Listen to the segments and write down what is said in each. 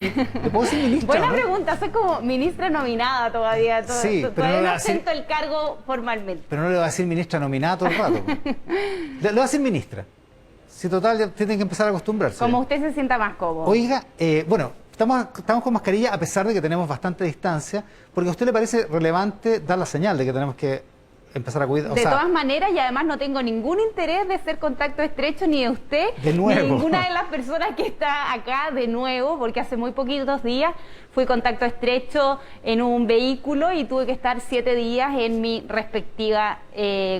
¿Le puedo decir ministra? Buena ¿no? pregunta, soy como ministra nominada todavía. Sí, pero todavía no le no va a decir- ostento el cargo formalmente. Pero no le va a decir ministra nominada todo el rato. Le va a decir ministra. Si total, ya tienen que empezar a acostumbrarse. Como usted se sienta más cómodo. Oiga, bueno, estamos con mascarilla a pesar de que tenemos bastante distancia, porque a usted le parece relevante dar la señal de que tenemos que empezar a cuidar. De todas maneras, y además no tengo ningún interés de ser contacto estrecho ni de usted, De nuevo. ni ninguna de las personas que está acá de nuevo, porque hace muy poquitos días fui contacto estrecho en un vehículo y tuve que estar 7 días en mi respectiva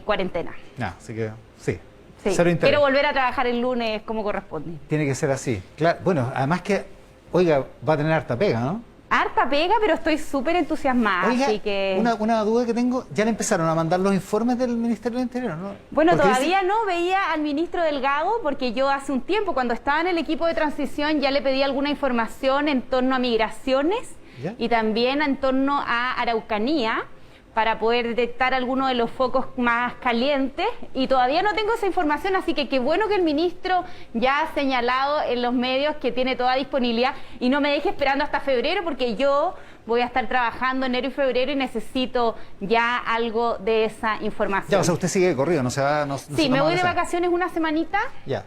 cuarentena. Así que sí. Sí. Cero interés. Quiero volver a trabajar el lunes como corresponde. Tiene que ser así. Claro, bueno, además que, oiga, va a tener harta pega, ¿no? Harta pega, pero estoy súper entusiasmada, Oiga, así que... una duda que tengo, ¿ya le empezaron a mandar los informes del Ministerio del Interior, no? Bueno, Porque todavía no veía al ministro Delgado, porque yo hace un tiempo, cuando estaba en el equipo de transición, ya le pedí alguna información en torno a migraciones ¿Ya? y también en torno a Araucanía, para poder detectar algunos de los focos más calientes, y todavía no tengo esa información, así que qué bueno que el ministro ya ha señalado en los medios que tiene toda disponibilidad y no me deje esperando hasta febrero, porque yo voy a estar trabajando enero y febrero y necesito ya algo de esa información. Ya, o sea, usted sigue de corrido, no se va... No se Sí, me toma voy de vacaciones. vacaciones una semanita, Ya.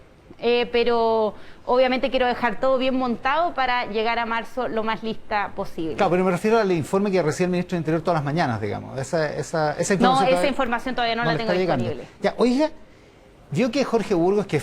pero obviamente quiero dejar todo bien montado para llegar a marzo lo más lista posible. Claro, pero me refiero al informe que recibe el Ministro del Interior todas las mañanas, digamos. Esa información No, esa todavía información todavía no le la tengo está llegando. disponible. Ya, oiga, vio que Jorge Burgos, que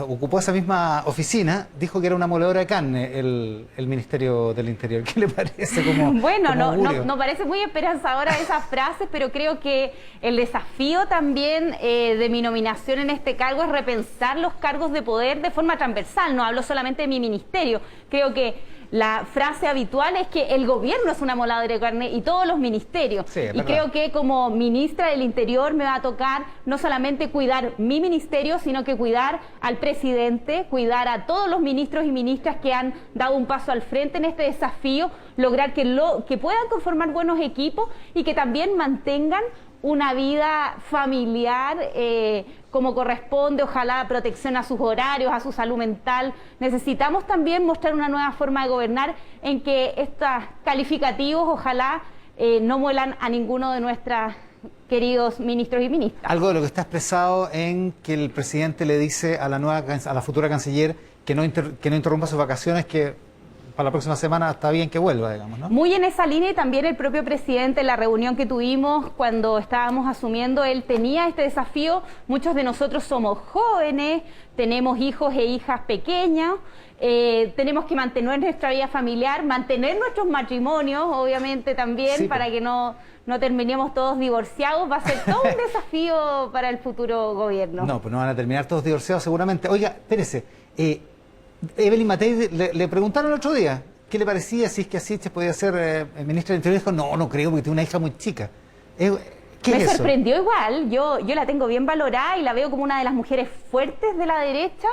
ocupó esa misma oficina, dijo que era una moledora de carne el Ministerio del Interior. ¿Qué le parece como Bueno, como augurio? no parece muy esperanzadora esas frases, pero creo que el desafío también de mi nominación en este cargo es repensar los cargos de poder de forma transversal. No hablo solamente de mi ministerio. Creo que la frase habitual es que el gobierno es una moledora de carne y todos los ministerios. Sí, es y verdad. creo que como ministra del Interior me va a tocar no solamente cuidar mi ministerio, sino que cuidar al presidente, cuidar a todos los ministros y ministras que han dado un paso al frente en este desafío, lograr que puedan conformar buenos equipos y que también mantengan una vida familiar como corresponde, ojalá protección a sus horarios, a su salud mental. Necesitamos también mostrar una nueva forma de gobernar en que estos calificativos ojalá no muelan a ninguno de nuestros queridos ministros y ministras. Algo de lo que está expresado en que el presidente le dice a la futura canciller que no interrumpa sus vacaciones, que para la próxima semana está bien que vuelva, digamos, ¿no? Muy en esa línea, y también el propio presidente en la reunión que tuvimos cuando estábamos asumiendo, él tenía este desafío. Muchos de nosotros somos jóvenes, tenemos hijos e hijas pequeñas, tenemos que mantener nuestra vida familiar, mantener nuestros matrimonios, obviamente también, Sí, para que no terminemos todos divorciados. Va a ser todo un desafío para el futuro gobierno. No, pues no van a terminar todos divorciados seguramente. Oiga, espérese, Evelyn Matei le preguntaron el otro día qué le parecía, si es que Siches podía ser ministra del Interior, y dijo, no creo, porque tiene una hija muy chica. ¿Qué Me es eso? sorprendió igual, yo la tengo bien valorada y la veo como una de las mujeres fuertes de la derecha,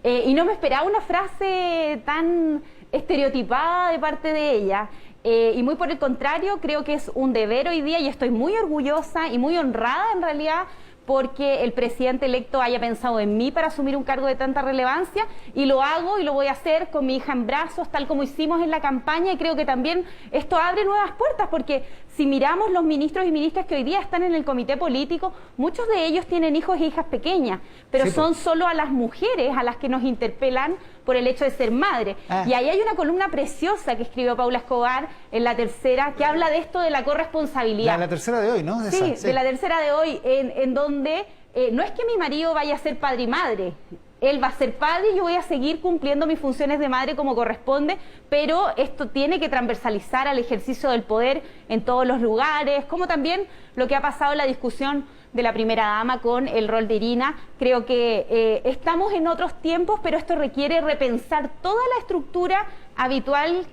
y no me esperaba una frase tan estereotipada de parte de ella. Y muy por el contrario, creo que es un deber hoy día y estoy muy orgullosa y muy honrada en realidad porque el presidente electo haya pensado en mí para asumir un cargo de tanta relevancia, y lo hago y lo voy a hacer con mi hija en brazos, tal como hicimos en la campaña, y creo que también esto abre nuevas puertas, porque si miramos los ministros y ministras que hoy día están en el comité político, muchos de ellos tienen hijos e hijas pequeñas, pero Sí, son solo a las mujeres a las que nos interpelan por el hecho de ser madre. Y ahí hay una columna preciosa que escribió Paula Escobar en La Tercera, que habla de esto de la corresponsabilidad. La tercera de hoy, ¿no? Sí, de La Tercera de hoy, en donde no es que mi marido vaya a ser padre y madre, él va a ser padre y yo voy a seguir cumpliendo mis funciones de madre como corresponde, pero esto tiene que transversalizar al ejercicio del poder en todos los lugares, como también lo que ha pasado en la discusión de la primera dama con el rol de Irina. Creo que estamos en otros tiempos, pero esto requiere repensar toda la estructura habitual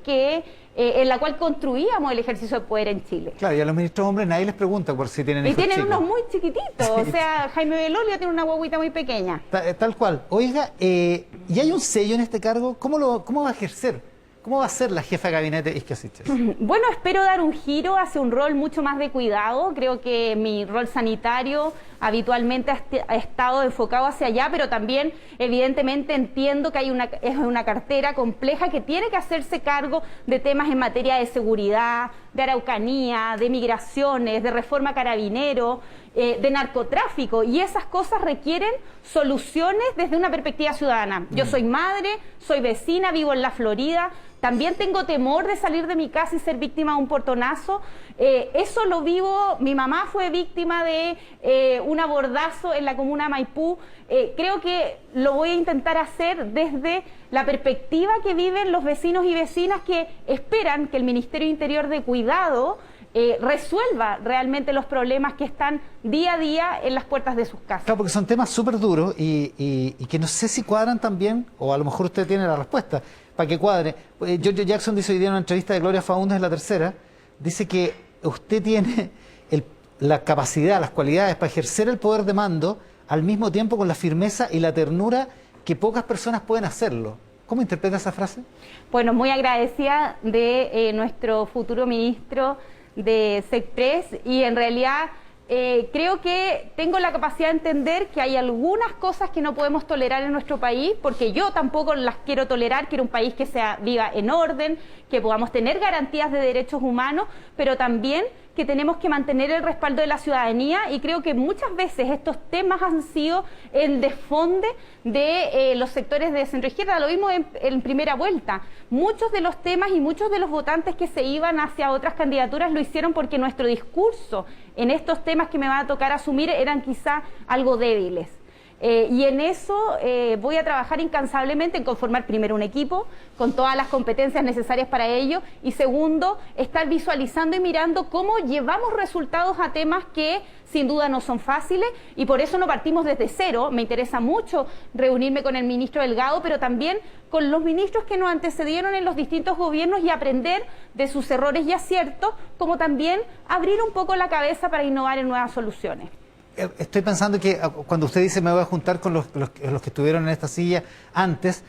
en la cual construíamos el ejercicio de poder en Chile. Claro, y a los ministros hombres nadie les pregunta por si tienen Y hijos tienen chicos. unos muy chiquititos, o sea, Jaime Belolio tiene una guaguita muy pequeña. Tal cual. Oiga, y hay un sello en este cargo, ¿cómo va a ejercer? ¿Cómo va a ser la jefa de gabinete Isquia Siches? Bueno, espero dar un giro hacia un rol mucho más de cuidado. Creo que mi rol sanitario habitualmente ha estado enfocado hacia allá, pero también evidentemente entiendo que es una cartera compleja que tiene que hacerse cargo de temas en materia de seguridad, de Araucanía, de migraciones, de reforma carabinero, de narcotráfico, y esas cosas requieren soluciones desde una perspectiva ciudadana. Yo soy madre, soy vecina, vivo en la Florida. También tengo temor de salir de mi casa y ser víctima de un portonazo. Eso lo vivo. Mi mamá fue víctima de un abordazo en la comuna de Maipú. Creo que lo voy a intentar hacer desde la perspectiva que viven los vecinos y vecinas que esperan que el Ministerio de Interior de Cuidado resuelva realmente los problemas que están día a día en las puertas de sus casas. Claro, porque son temas súper duros y que no sé si cuadran también, o a lo mejor usted tiene la respuesta, para que cuadre. Giorgio Jackson dice hoy día en una entrevista de Gloria Faúndez en La Tercera, dice que usted tiene la capacidad, las cualidades para ejercer el poder de mando al mismo tiempo con la firmeza y la ternura que pocas personas pueden hacerlo. ¿Cómo interpreta esa frase? Bueno, muy agradecida de nuestro futuro ministro de SECPRES, y en realidad creo que tengo la capacidad de entender que hay algunas cosas que no podemos tolerar en nuestro país, porque yo tampoco las quiero tolerar. Quiero un país que viva en orden, que podamos tener garantías de derechos humanos, pero también que tenemos que mantener el respaldo de la ciudadanía, y creo que muchas veces estos temas han sido el desfonde de los sectores de centroizquierda. Lo vimos en primera vuelta. Muchos de los temas y muchos de los votantes que se iban hacia otras candidaturas lo hicieron porque nuestro discurso en estos temas que me va a tocar asumir eran quizá algo débiles. Y en eso voy a trabajar incansablemente en conformar primero un equipo con todas las competencias necesarias para ello, y segundo, estar visualizando y mirando cómo llevamos resultados a temas que sin duda no son fáciles, y por eso no partimos desde cero. Me interesa mucho reunirme con el ministro Delgado, pero también con los ministros que nos antecedieron en los distintos gobiernos y aprender de sus errores y aciertos, como también abrir un poco la cabeza para innovar en nuevas soluciones. Estoy pensando que cuando usted dice me voy a juntar con los que estuvieron en esta silla antes,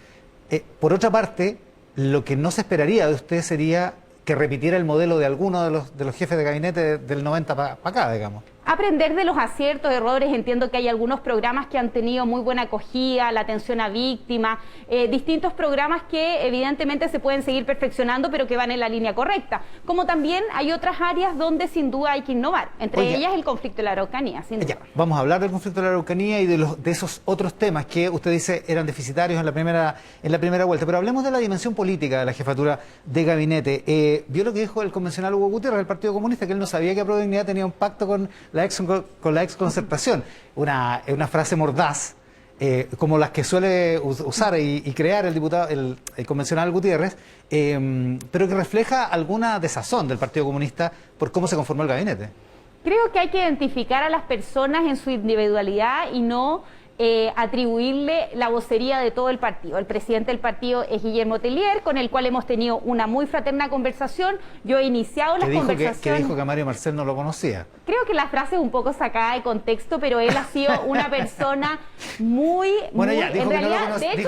por otra parte, lo que no se esperaría de usted sería que repitiera el modelo de alguno de los jefes de gabinete del 90 para acá, digamos. Aprender de los aciertos, errores. Entiendo que hay algunos programas que han tenido muy buena acogida, la atención a víctimas, distintos programas que evidentemente se pueden seguir perfeccionando, pero que van en la línea correcta. Como también hay otras áreas donde sin duda hay que innovar, entre ellas el conflicto de la Araucanía, sin duda. Vamos a hablar del conflicto de la Araucanía y de esos otros temas que usted dice eran deficitarios en la primera vuelta, pero hablemos de la dimensión política de la jefatura de gabinete. ¿Vio lo que dijo el convencional Hugo Gutiérrez del Partido Comunista? Que él no sabía que Apruebo Dignidad tenía un pacto con la exconcertación, una frase mordaz, como las que suele usar y crear el convencional Gutiérrez, pero que refleja alguna desazón del Partido Comunista por cómo se conformó el gabinete. Creo que hay que identificar a las personas en su individualidad y no atribuirle la vocería de todo el partido. El presidente del partido es Guillermo Tellier, con el cual hemos tenido una muy fraterna conversación. Yo he iniciado las conversaciones. Que dijo que Mario Marcel no lo conocía. Creo que la frase es un poco sacada de contexto, pero él ha sido una persona muy... Bueno, muy, ya, dijo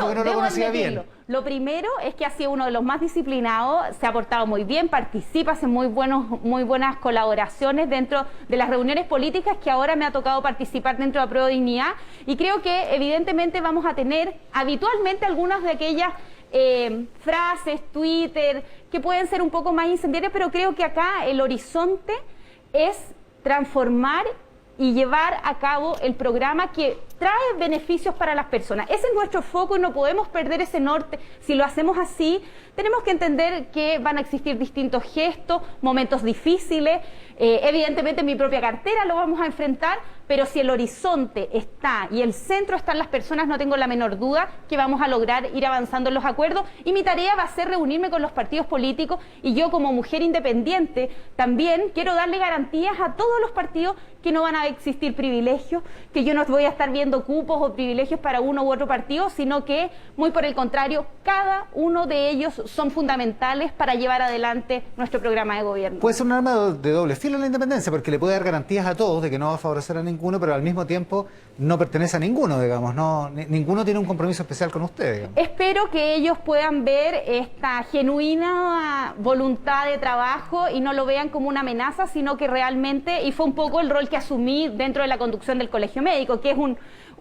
que no lo conocía bien. Lo primero es que ha sido uno de los más disciplinados, se ha portado muy bien, participa, hace muy buenas colaboraciones dentro de las reuniones políticas que ahora me ha tocado participar dentro de Apruebo Dignidad, y creo que evidentemente vamos a tener habitualmente algunas de aquellas frases, Twitter, que pueden ser un poco más incendiarias, pero creo que acá el horizonte es transformar y llevar a cabo el programa que trae beneficios para las personas. Ese es nuestro foco y no podemos perder ese norte. Si lo hacemos así, tenemos que entender que van a existir distintos gestos, momentos difíciles. Evidentemente en mi propia cartera lo vamos a enfrentar, pero si el horizonte está y el centro están las personas, no tengo la menor duda que vamos a lograr ir avanzando en los acuerdos, y mi tarea va a ser reunirme con los partidos políticos, y yo como mujer independiente también quiero darle garantías a todos los partidos que no van a existir privilegios, que yo no voy a estar viendo cupos o privilegios para uno u otro partido, sino que muy por el contrario, cada uno de ellos son fundamentales para llevar adelante nuestro programa de gobierno. Puede ser un arma de doble filo en la independencia, porque le puede dar garantías a todos de que no va a favorecer a ninguno. ninguno, pero al mismo tiempo no pertenece a ninguno, digamos. No, ninguno tiene un compromiso especial con ustedes, digamos. Espero que ellos puedan ver esta genuina voluntad de trabajo y no lo vean como una amenaza, sino que realmente, y fue un poco el rol que asumí dentro de la conducción del Colegio Médico, que es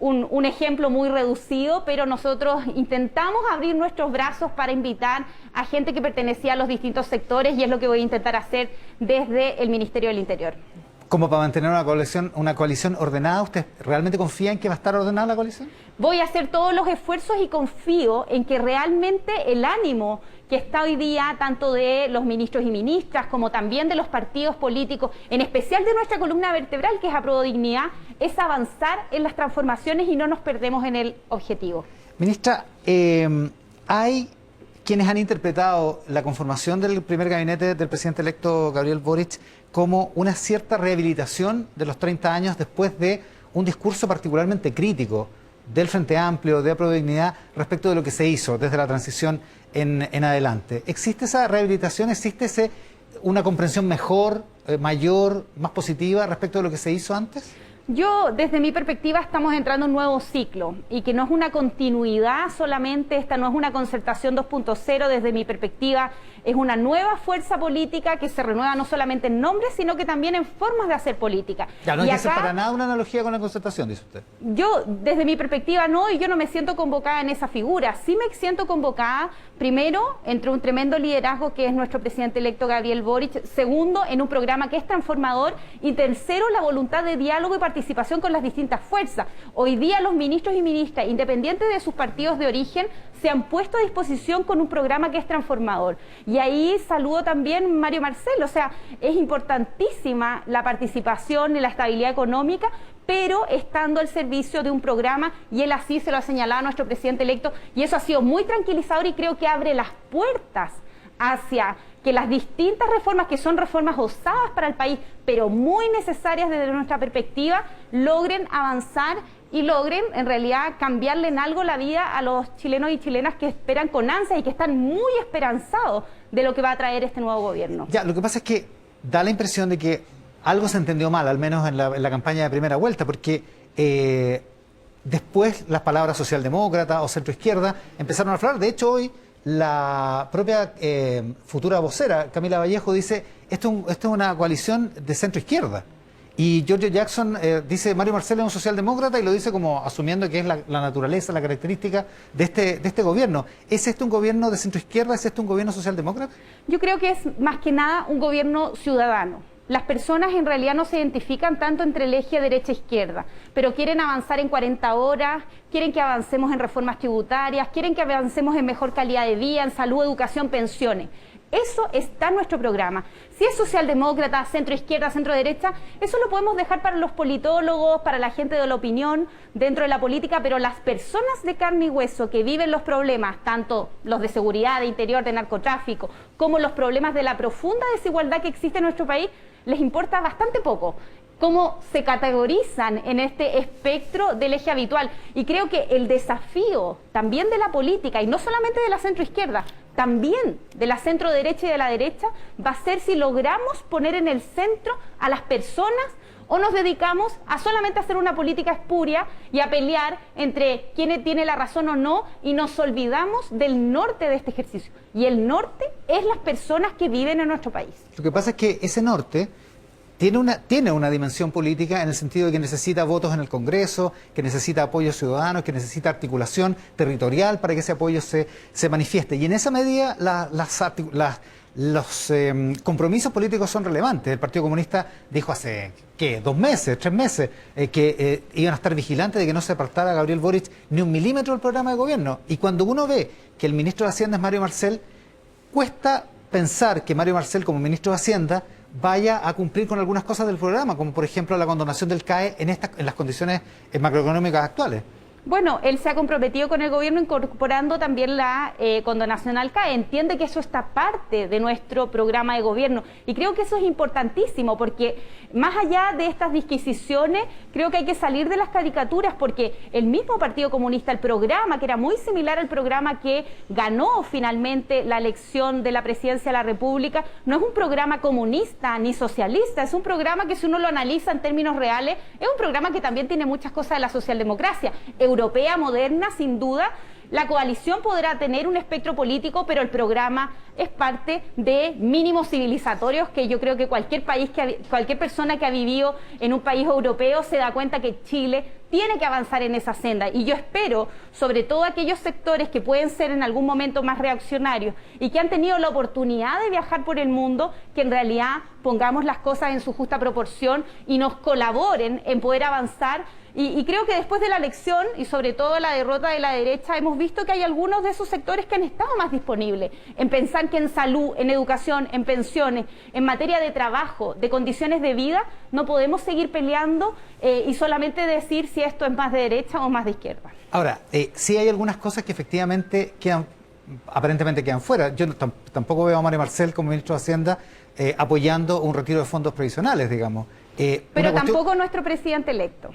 un ejemplo muy reducido, pero nosotros intentamos abrir nuestros brazos para invitar a gente que pertenecía a los distintos sectores, y es lo que voy a intentar hacer desde el Ministerio del Interior. Como para mantener una coalición ordenada, ¿usted realmente confía en que va a estar ordenada la coalición? Voy a hacer todos los esfuerzos y confío en que realmente el ánimo que está hoy día, tanto de los ministros y ministras, como también de los partidos políticos, en especial de nuestra columna vertebral, que es Aprobodignidad, es avanzar en las transformaciones y no nos perdemos en el objetivo. Ministra, hay quienes han interpretado la conformación del primer gabinete del presidente electo Gabriel Boric como una cierta rehabilitación de los 30 años después de un discurso particularmente crítico del Frente Amplio, de Aprobodignidad, respecto de lo que se hizo desde la transición en adelante. ¿Existe esa rehabilitación? ¿Existe una comprensión mejor, mayor, más positiva respecto de lo que se hizo antes? Yo, desde mi perspectiva, estamos entrando en un nuevo ciclo y que no es una continuidad solamente, esta no es una concertación 2.0, desde mi perspectiva es una nueva fuerza política que se renueva no solamente en nombres, sino que también en formas de hacer política. Ya, no hay que hacer para nada una analogía con la concertación, dice usted. Yo, desde mi perspectiva, no, y yo no me siento convocada en esa figura. Sí me siento convocada, primero, entre un tremendo liderazgo que es nuestro presidente electo Gabriel Boric, segundo, en un programa que es transformador, y tercero, la voluntad de diálogo y participación con las distintas fuerzas. Hoy día los ministros y ministras, independientes de sus partidos de origen, se han puesto a disposición con un programa que es transformador. Y ahí saludo también Mario Marcel, o sea, es importantísima la participación y la estabilidad económica, pero estando al servicio de un programa, y él así se lo ha señalado a nuestro presidente electo, y eso ha sido muy tranquilizador y creo que abre las puertas hacia que las distintas reformas, que son reformas osadas para el país, pero muy necesarias desde nuestra perspectiva, logren avanzar y logren en realidad cambiarle en algo la vida a los chilenos y chilenas que esperan con ansia y que están muy esperanzados de lo que va a traer este nuevo gobierno. Ya, lo que pasa es que da la impresión de que algo se entendió mal, al menos en la campaña de primera vuelta, porque después las palabras socialdemócrata o centroizquierda empezaron a hablar. De hecho, hoy la propia futura vocera, Camila Vallejo, dice esto es una coalición de centroizquierda. Y Giorgio Jackson dice Mario Marcel es un socialdemócrata, y lo dice como asumiendo que es la naturaleza, la característica de este gobierno. ¿Es este un gobierno de centroizquierda? ¿Es este un gobierno socialdemócrata? Yo creo que es más que nada un gobierno ciudadano. Las personas en realidad no se identifican tanto entre el eje derecha-izquierda, pero quieren avanzar en 40 horas, quieren que avancemos en reformas tributarias, quieren que avancemos en mejor calidad de vida, en salud, educación, pensiones. Eso está en nuestro programa. Si es socialdemócrata, centro-izquierda, centro-derecha, eso lo podemos dejar para los politólogos, para la gente de la opinión dentro de la política, pero las personas de carne y hueso que viven los problemas, tanto los de seguridad, de interior, de narcotráfico, como los problemas de la profunda desigualdad que existe en nuestro país, les importa bastante poco cómo se categorizan en este espectro del eje habitual. Y creo que el desafío también de la política, y no solamente de la centroizquierda, también de la centro derecha y de la derecha, va a ser si logramos poner en el centro a las personas o nos dedicamos a solamente hacer una política espuria y a pelear entre quién tiene la razón o no, y nos olvidamos del norte de este ejercicio. Y el norte es las personas que viven en nuestro país. Lo que pasa es que ese norte tiene una dimensión política, en el sentido de que necesita votos en el Congreso, que necesita apoyo ciudadano, que necesita articulación territorial para que ese apoyo se manifieste. Y en esa medida los compromisos políticos son relevantes. El Partido Comunista dijo hace, ¿qué?, 2 meses, 3 meses, que iban a estar vigilantes de que no se apartara Gabriel Boric ni un milímetro del programa de gobierno. Y cuando uno ve que el ministro de Hacienda es Mario Marcel, cuesta pensar que Mario Marcel, como ministro de Hacienda, vaya a cumplir con algunas cosas del programa, como por ejemplo la condonación del CAE en las condiciones macroeconómicas actuales. Bueno, él se ha comprometido con el gobierno incorporando también la condonación al CAE. Entiende que eso está parte de nuestro programa de gobierno y creo que eso es importantísimo porque más allá de estas disquisiciones, creo que hay que salir de las caricaturas porque el mismo Partido Comunista, el programa que era muy similar al programa que ganó finalmente la elección de la presidencia de la República, no es un programa comunista ni socialista, es un programa que si uno lo analiza en términos reales, es un programa que también tiene muchas cosas de la socialdemocracia europea, moderna, sin duda. La coalición podrá tener un espectro político, pero el programa es parte de mínimos civilizatorios que yo creo que cualquier persona que ha vivido en un país europeo se da cuenta que Chile tiene que avanzar en esa senda. Y yo espero, sobre todo aquellos sectores que pueden ser en algún momento más reaccionarios y que han tenido la oportunidad de viajar por el mundo, que en realidad pongamos las cosas en su justa proporción y nos colaboren en poder avanzar. Y creo que después de la elección y sobre todo la derrota de la derecha hemos visto que hay algunos de esos sectores que han estado más disponibles en pensar que en salud, en educación, en pensiones, en materia de trabajo, de condiciones de vida, no podemos seguir peleando y solamente decir si esto es más de derecha o más de izquierda. Ahora, sí hay algunas cosas que efectivamente aparentemente quedan fuera. Yo tampoco veo a Mario Marcel como ministro de Hacienda apoyando un retiro de fondos previsionales, digamos. Pero tampoco nuestro presidente electo.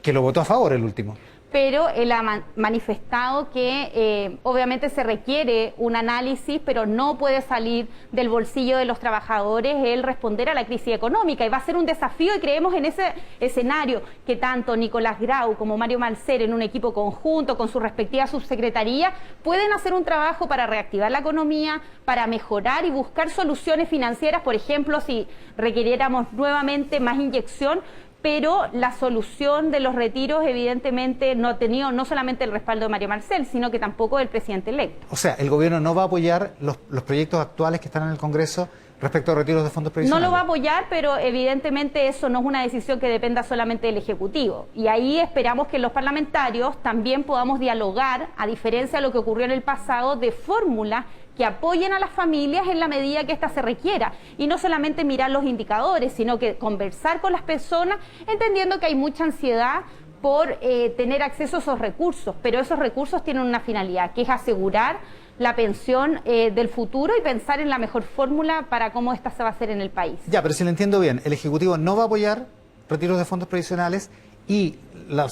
Que lo votó a favor el último. Pero él ha manifestado que obviamente se requiere un análisis, pero no puede salir del bolsillo de los trabajadores el responder a la crisis económica. Y va a ser un desafío y creemos en ese escenario que tanto Nicolás Grau como Mario Marcel en un equipo conjunto con su respectiva subsecretaría pueden hacer un trabajo para reactivar la economía, para mejorar y buscar soluciones financieras, por ejemplo, si requiriéramos nuevamente más inyección. Pero la solución de los retiros evidentemente no ha tenido no solamente el respaldo de Mario Marcel, sino que tampoco del presidente electo. O sea, el gobierno no va a apoyar los proyectos actuales que están en el Congreso respecto a retiros de fondos previsionales. No lo va a apoyar, pero evidentemente eso no es una decisión que dependa solamente del Ejecutivo. Y ahí esperamos que los parlamentarios también podamos dialogar, a diferencia de lo que ocurrió en el pasado, de fórmulas que apoyen a las familias en la medida que ésta se requiera. Y no solamente mirar los indicadores, sino que conversar con las personas, entendiendo que hay mucha ansiedad por tener acceso a esos recursos, pero esos recursos tienen una finalidad, que es asegurar la pensión del futuro y pensar en la mejor fórmula para cómo esta se va a hacer en el país. Ya, pero si lo entiendo bien, el Ejecutivo no va a apoyar retiros de fondos previsionales y la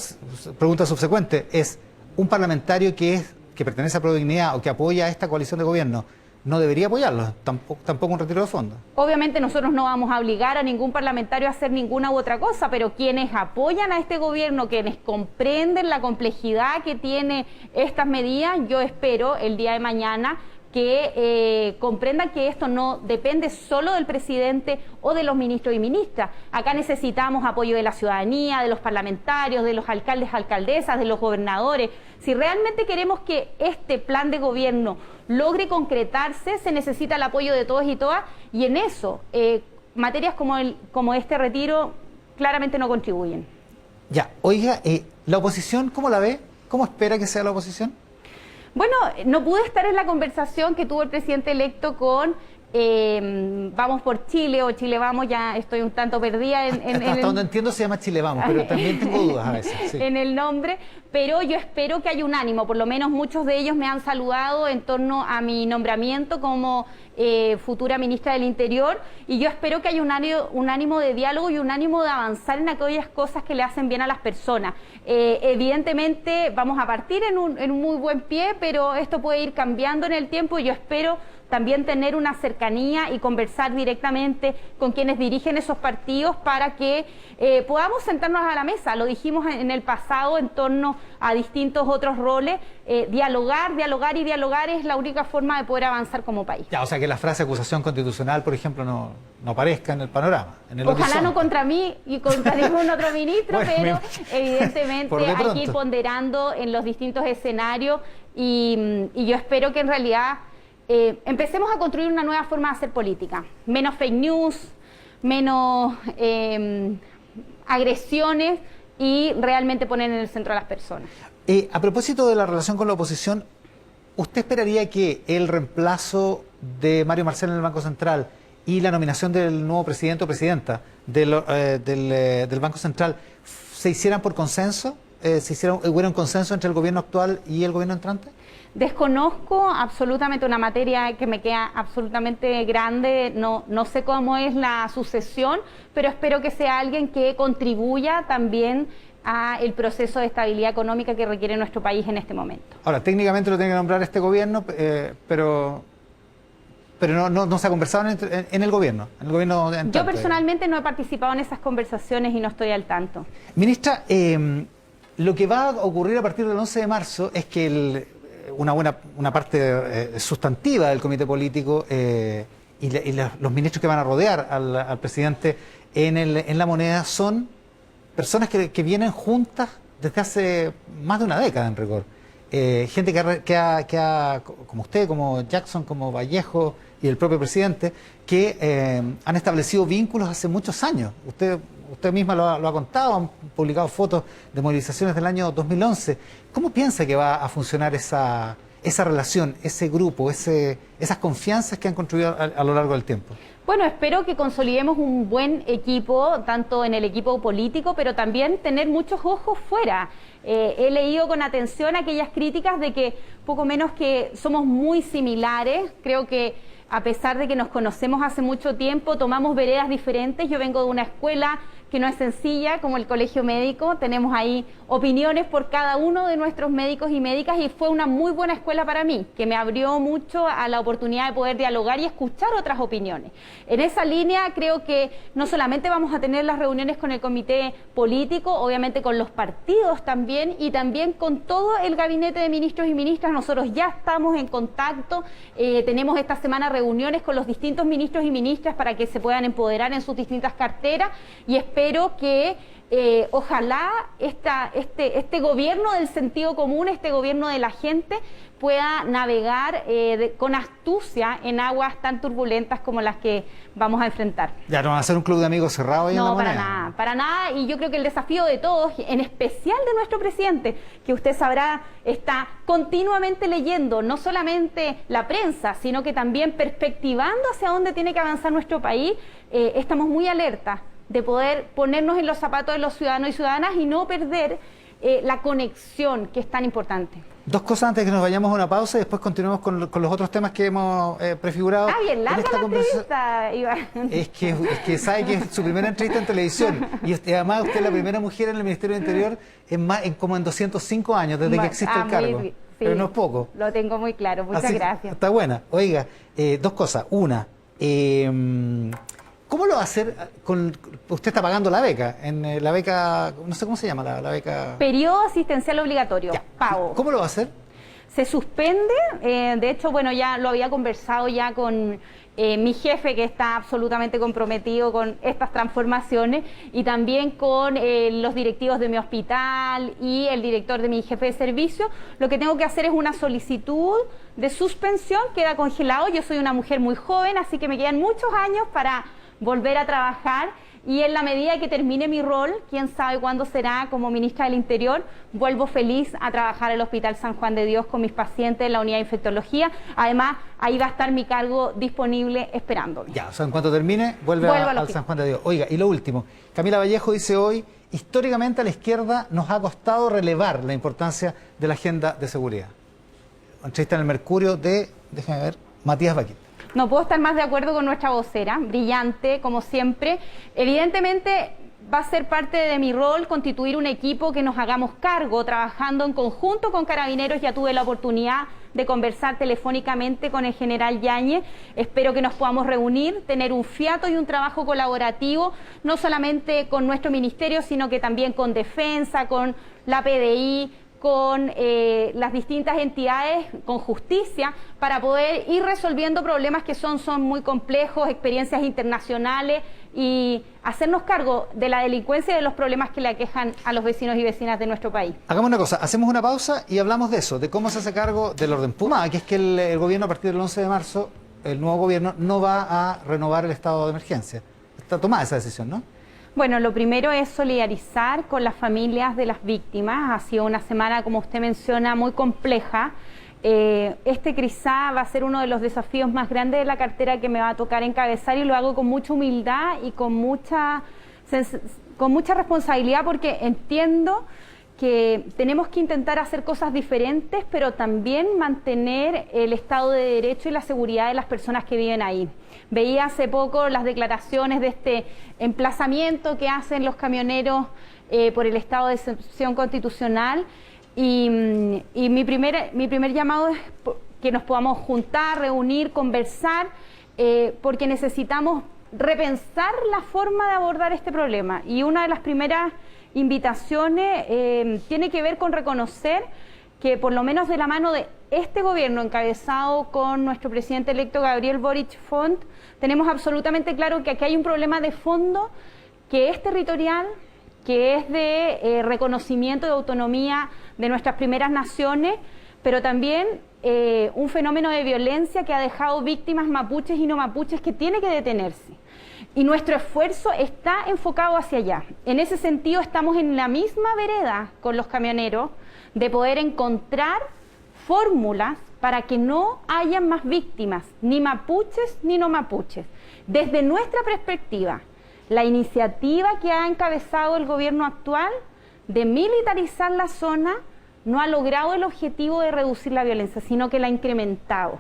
pregunta subsecuente es, un parlamentario que pertenece a Prodignidad o que apoya a esta coalición de gobierno, ¿no debería apoyarlo? Tampoco un retiro de fondos. Obviamente nosotros no vamos a obligar a ningún parlamentario a hacer ninguna u otra cosa, pero quienes apoyan a este gobierno, quienes comprenden la complejidad que tiene estas medidas, yo espero el día de mañana que comprendan que esto no depende solo del presidente o de los ministros y ministras. Acá necesitamos apoyo de la ciudadanía, de los parlamentarios, de los alcaldes, alcaldesas, de los gobernadores. Si realmente queremos que este plan de gobierno logre concretarse, se necesita el apoyo de todos y todas, y en eso, materias como este retiro claramente no contribuyen. Ya, oiga, ¿la oposición cómo la ve? ¿Cómo espera que sea la oposición? Bueno, no pude estar en la conversación que tuvo el presidente electo con Vamos por Chile o Chile Vamos, ya estoy un tanto perdida hasta donde entiendo se llama Chile Vamos, pero también tengo dudas a veces. Sí. En el nombre, pero yo espero que haya un ánimo, por lo menos muchos de ellos me han saludado en torno a mi nombramiento como futura ministra del Interior, y yo espero que haya un ánimo de diálogo y un ánimo de avanzar en aquellas cosas que le hacen bien a las personas. Evidentemente vamos a partir en un muy buen pie, pero esto puede ir cambiando en el tiempo y yo espero también tener una cercanía y conversar directamente con quienes dirigen esos partidos para que podamos sentarnos a la mesa. Lo dijimos en el pasado en torno a distintos otros roles. Dialogar es la única forma de poder avanzar como país. Ya, o sea que la frase acusación constitucional, por ejemplo, no aparezca en el panorama. Ojalá no contra mí y contra ningún otro ministro, bueno, pero evidentemente hay que ir ponderando en los distintos escenarios y yo espero que en realidad empecemos a construir una nueva forma de hacer política, menos fake news, menos agresiones y realmente poner en el centro a las personas. A propósito de la relación con la oposición, ¿usted esperaría que el reemplazo de Mario Marcel en el Banco Central y la nominación del nuevo presidente o presidenta del Banco Central se hicieran por consenso? si hubiera un consenso entre el gobierno actual y el gobierno entrante? Desconozco absolutamente una materia que me queda absolutamente grande, no sé cómo es la sucesión, pero espero que sea alguien que contribuya también a el proceso de estabilidad económica que requiere nuestro país en este momento. Ahora, técnicamente lo tiene que nombrar este gobierno, pero no se ha conversado en el gobierno entrante. Yo personalmente no he participado en esas conversaciones y no estoy al tanto. Ministra, lo que va a ocurrir a partir del 11 de marzo es que una parte sustantiva del comité político y los ministros que van a rodear al presidente en la moneda son personas que vienen juntas desde hace más de una década en rigor. Gente que como usted, como Jackson, como Vallejo y el propio presidente, que han establecido vínculos hace muchos años. Usted misma lo ha contado, han publicado fotos de movilizaciones del año 2011. ¿Cómo piensa que va a funcionar esa relación, ese grupo, esas confianzas que han construido a lo largo del tiempo? Bueno, espero que consolidemos un buen equipo, tanto en el equipo político, pero también tener muchos ojos fuera. He leído con atención aquellas críticas de que poco menos que somos muy similares. Creo que a pesar de que nos conocemos hace mucho tiempo, tomamos veredas diferentes. Yo vengo de una escuela que no es sencilla, como el Colegio Médico. Tenemos ahí opiniones por cada uno de nuestros médicos y médicas y fue una muy buena escuela para mí, que me abrió mucho a la oportunidad de poder dialogar y escuchar otras opiniones. En esa línea creo que no solamente vamos a tener las reuniones con el comité político, obviamente con los partidos también y también con todo el gabinete de ministros y ministras. Nosotros ya estamos en contacto, tenemos esta semana reuniones con los distintos ministros y ministras para que se puedan empoderar en sus distintas carteras y espero que ojalá este gobierno del sentido común, este gobierno de la gente, pueda navegar con astucia en aguas tan turbulentas como las que vamos a enfrentar. ¿Ya no van a ser un club de amigos cerrado ahí en la moneda? No, para nada. Y yo creo que el desafío de todos, en especial de nuestro presidente, que usted sabrá, está continuamente leyendo no solamente la prensa, sino que también perspectivando hacia dónde tiene que avanzar nuestro país. Estamos muy alertas de poder ponernos en los zapatos de los ciudadanos y ciudadanas y no perder la conexión que es tan importante. Dos cosas antes de que nos vayamos a una pausa y después continuemos con los otros temas que hemos prefigurado. Bien larga la entrevista, Iván. Es que sabe que es su primera entrevista en televisión y además usted es la primera mujer en el Ministerio del Interior como en 205 años desde que existe el cargo. Sí, pero no es poco. Lo tengo muy claro, muchas gracias. Está buena. Oiga, dos cosas. Una, ¿cómo lo va a hacer? Usted está pagando la beca, la beca, no sé cómo se llama la beca. Periodo asistencial obligatorio, pago. ¿Cómo lo va a hacer? Se suspende, de hecho, bueno, ya lo había conversado ya con mi jefe, que está absolutamente comprometido con estas transformaciones, y también con los directivos de mi hospital y el director de mi jefe de servicio. Lo que tengo que hacer es una solicitud de suspensión, queda congelado. Yo soy una mujer muy joven, así que me quedan muchos años para volver a trabajar y en la medida que termine mi rol, quién sabe cuándo será como ministra del Interior, vuelvo feliz a trabajar en el Hospital San Juan de Dios con mis pacientes en la unidad de infectología. Además, ahí va a estar mi cargo disponible esperándome. Ya, o sea, en cuanto termine, vuelve al San Juan de Dios. Oiga, y lo último, Camila Vallejo dice hoy, históricamente a la izquierda nos ha costado relevar la importancia de la agenda de seguridad. Entrevista en el Mercurio de, déjame ver, Matías Baquet. No puedo estar más de acuerdo con nuestra vocera, brillante, como siempre. Evidentemente va a ser parte de mi rol constituir un equipo que nos hagamos cargo, trabajando en conjunto con Carabineros. Ya tuve la oportunidad de conversar telefónicamente con el general Yáñez. Espero que nos podamos reunir, tener un fiato y un trabajo colaborativo, no solamente con nuestro ministerio, sino que también con Defensa, con la PDI, con las distintas entidades, con justicia, para poder ir resolviendo problemas que son muy complejos, experiencias internacionales, y hacernos cargo de la delincuencia y de los problemas que le aquejan a los vecinos y vecinas de nuestro país. Hagamos una cosa, hacemos una pausa y hablamos de eso, de cómo se hace cargo del orden público, que es que el gobierno a partir del 11 de marzo, el nuevo gobierno, no va a renovar el estado de emergencia. Está tomada esa decisión, ¿no? Bueno, lo primero es solidarizar con las familias de las víctimas. Ha sido una semana, como usted menciona, muy compleja. Quizá va a ser uno de los desafíos más grandes de la cartera que me va a tocar encabezar, y lo hago con mucha humildad y con mucha responsabilidad, porque entiendo que tenemos que intentar hacer cosas diferentes, pero también mantener el Estado de Derecho y la seguridad de las personas que viven ahí. Veía hace poco las declaraciones de este emplazamiento que hacen los camioneros por el estado de excepción constitucional y mi primer llamado es que nos podamos juntar, reunir, conversar, porque necesitamos repensar la forma de abordar este problema. Y una de las primeras invitaciones tiene que ver con reconocer que por lo menos de la mano de este gobierno encabezado con nuestro presidente electo Gabriel Boric Font, tenemos absolutamente claro que aquí hay un problema de fondo que es territorial, que es de reconocimiento de autonomía de nuestras primeras naciones, pero también un fenómeno de violencia que ha dejado víctimas mapuches y no mapuches que tiene que detenerse. Y nuestro esfuerzo está enfocado hacia allá. En ese sentido estamos en la misma vereda con los camioneros de poder encontrar fórmulas para que no haya más víctimas, ni mapuches ni no mapuches. Desde nuestra perspectiva, la iniciativa que ha encabezado el gobierno actual de militarizar la zona no ha logrado el objetivo de reducir la violencia, sino que la ha incrementado.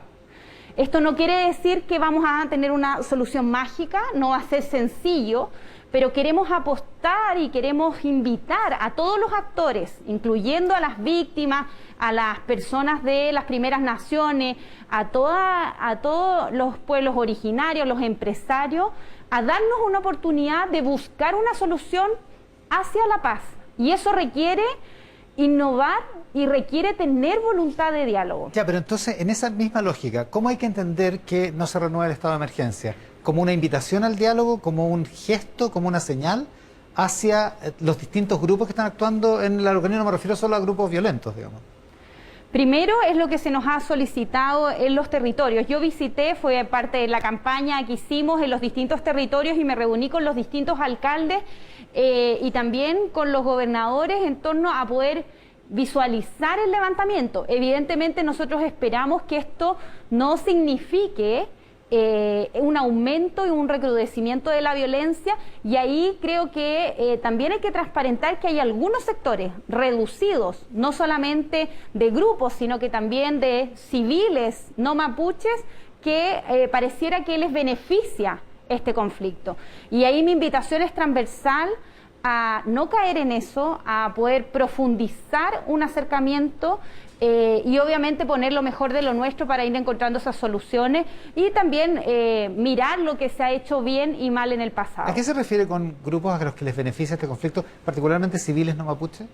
Esto no quiere decir que vamos a tener una solución mágica, no va a ser sencillo, pero queremos apostar y queremos invitar a todos los actores, incluyendo a las víctimas, a las personas de las primeras naciones, a todos los pueblos originarios, los empresarios, a darnos una oportunidad de buscar una solución hacia la paz. Y eso requiere innovar y requiere tener voluntad de diálogo. Ya, pero entonces, en esa misma lógica, ¿cómo hay que entender que no se renueva el estado de emergencia? ¿Como una invitación al diálogo, como un gesto, como una señal hacia los distintos grupos que están actuando en la Araucanía? No me refiero solo a grupos violentos, digamos. Primero es lo que se nos ha solicitado en los territorios. Yo visité, fue parte de la campaña que hicimos en los distintos territorios y me reuní con los distintos alcaldes y también con los gobernadores en torno a poder visualizar el levantamiento. Evidentemente nosotros esperamos que esto no signifique un aumento y un recrudecimiento de la violencia, y ahí creo que también hay que transparentar que hay algunos sectores reducidos, no solamente de grupos, sino que también de civiles no mapuches, que pareciera que les beneficia este conflicto. Y ahí mi invitación es transversal a no caer en eso, a poder profundizar un acercamiento y obviamente poner lo mejor de lo nuestro para ir encontrando esas soluciones y también mirar lo que se ha hecho bien y mal en el pasado. ¿A qué se refiere con grupos a los que les beneficia este conflicto, particularmente civiles no mapuches?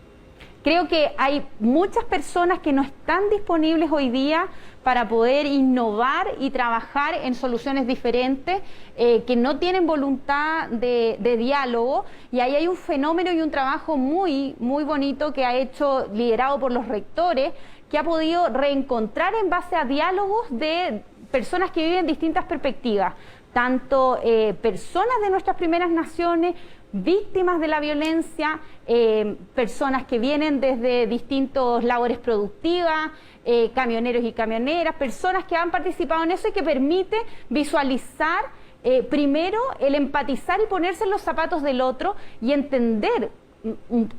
Creo que hay muchas personas que no están disponibles hoy día para poder innovar y trabajar en soluciones diferentes, que no tienen voluntad de diálogo, y ahí hay un fenómeno y un trabajo muy, muy bonito que ha hecho, liderado por los rectores, que ha podido reencontrar en base a diálogos de personas que viven distintas perspectivas, tanto personas de nuestras primeras naciones, víctimas de la violencia, personas que vienen desde distintas labores productivas, camioneros y camioneras, personas que han participado en eso y que permite visualizar primero el empatizar y ponerse en los zapatos del otro y entender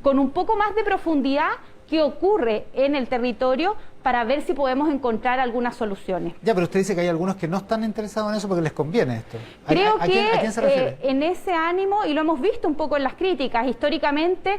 con un poco más de profundidad qué ocurre en el territorio para ver si podemos encontrar algunas soluciones. Ya, pero usted dice que hay algunos que no están interesados en eso porque les conviene esto. Creo ¿A quién se refiere? En ese ánimo, y lo hemos visto un poco en las críticas, históricamente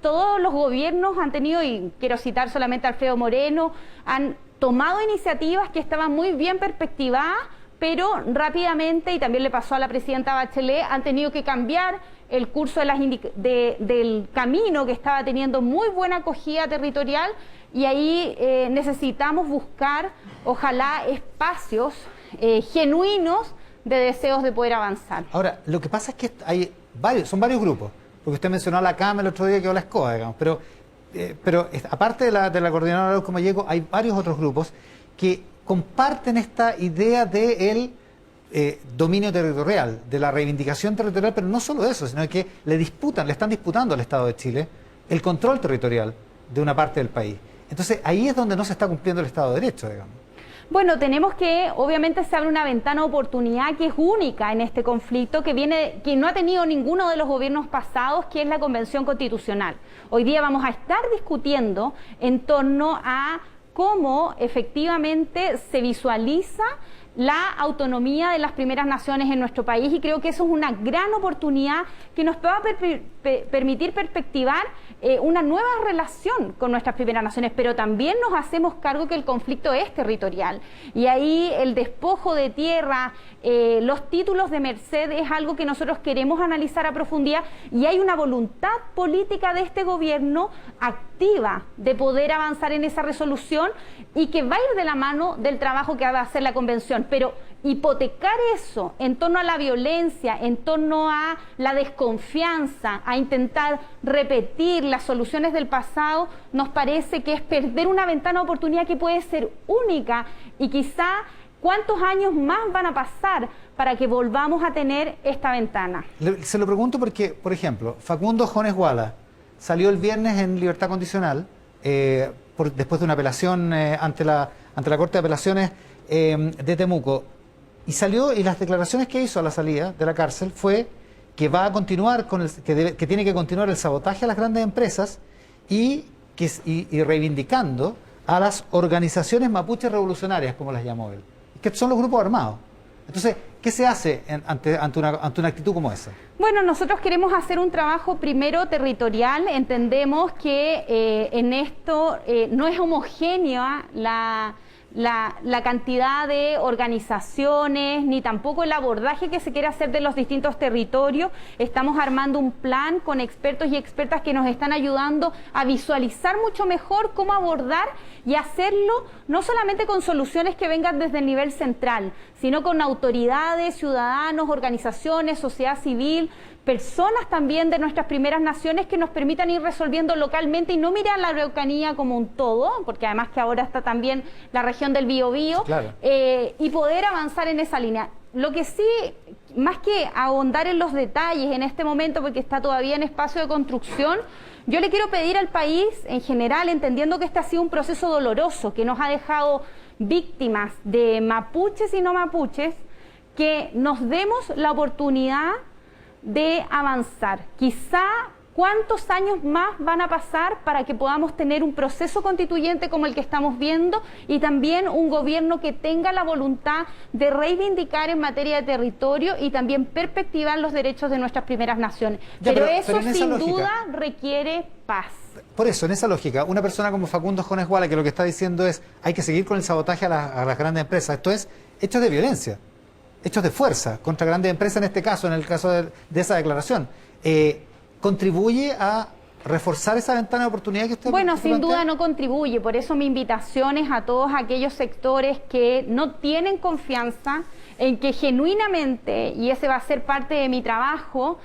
todos los gobiernos han tenido, y quiero citar solamente a Alfredo Moreno, han tomado iniciativas que estaban muy bien perspectivadas, pero rápidamente, y también le pasó a la presidenta Bachelet, han tenido que cambiar el curso del camino que estaba teniendo muy buena acogida territorial, y ahí necesitamos buscar, ojalá, espacios genuinos de deseos de poder avanzar. Ahora, lo que pasa es que son varios grupos, porque usted mencionó a la CAM el otro día, que o la ESCOA, digamos, pero aparte de la coordinadora como llego, hay varios otros grupos que comparten esta idea del dominio territorial, de la reivindicación territorial, pero no solo eso, sino que le están disputando al Estado de Chile el control territorial de una parte del país. Entonces ahí es donde no se está cumpliendo el Estado de Derecho, digamos. Bueno, tenemos que, obviamente se abre una ventana de oportunidad que es única en este conflicto, que no ha tenido ninguno de los gobiernos pasados, que es la Convención Constitucional. Hoy día vamos a estar discutiendo en torno a cómo efectivamente se visualiza la autonomía de las primeras naciones en nuestro país, y creo que eso es una gran oportunidad que nos va a permitir perspectivar una nueva relación con nuestras primeras naciones, pero también nos hacemos cargo que el conflicto es territorial, y ahí el despojo de tierra, los títulos de merced es algo que nosotros queremos analizar a profundidad, y hay una voluntad política de este gobierno activa de poder avanzar en esa resolución, y que va a ir de la mano del trabajo que va a hacer la Convención. Pero hipotecar eso en torno a la violencia, en torno a la desconfianza, a intentar repetir las soluciones del pasado, nos parece que es perder una ventana de oportunidad que puede ser única, y quizá ¿cuántos años más van a pasar para que volvamos a tener esta ventana? Se lo pregunto porque, por ejemplo, Facundo Jones Guala salió el viernes en libertad condicional después de una apelación ante la Corte de Apelaciones de Temuco, y salió, y las declaraciones que hizo a la salida de la cárcel fue que va a continuar que tiene que continuar el sabotaje a las grandes empresas y reivindicando a las organizaciones mapuches revolucionarias, como las llamó él, que son los grupos armados. Entonces, ¿qué se hace ante una actitud como esa? Bueno, nosotros queremos hacer un trabajo primero territorial. Entendemos que en esto no es homogénea la cantidad de organizaciones, ni tampoco el abordaje que se quiere hacer de los distintos territorios. Estamos armando un plan con expertos y expertas que nos están ayudando a visualizar mucho mejor cómo abordar y hacerlo, no solamente con soluciones que vengan desde el nivel central, sino con autoridades, ciudadanos, organizaciones, sociedad civil, personas también de nuestras primeras naciones, que nos permitan ir resolviendo localmente y no mirar la Araucanía como un todo, porque además que ahora está también la región del Biobío, claro. Y poder avanzar en esa línea. Lo que sí, más que ahondar en los detalles en este momento, porque está todavía en espacio de construcción, yo le quiero pedir al país en general, entendiendo que este ha sido un proceso doloroso, que nos ha dejado víctimas de mapuches y no mapuches, que nos demos la oportunidad de avanzar. Quizá cuántos años más van a pasar para que podamos tener un proceso constituyente como el que estamos viendo, y también un gobierno que tenga la voluntad de reivindicar en materia de territorio y también perspectivar los derechos de nuestras primeras naciones. Pero eso sin duda requiere paz. Por eso, en esa lógica, una persona como Facundo Jones Guala, que lo que está diciendo es hay que seguir con el sabotaje a las grandes empresas, esto es hechos de violencia, hechos de fuerza contra grandes empresas, en este caso, en el caso de esa declaración, ¿contribuye a reforzar esa ventana de oportunidad que usted Bueno, plantea? sin duda no contribuye. Por eso mi invitación es a todos aquellos sectores que no tienen confianza en que genuinamente, y ese va a ser parte de mi trabajo,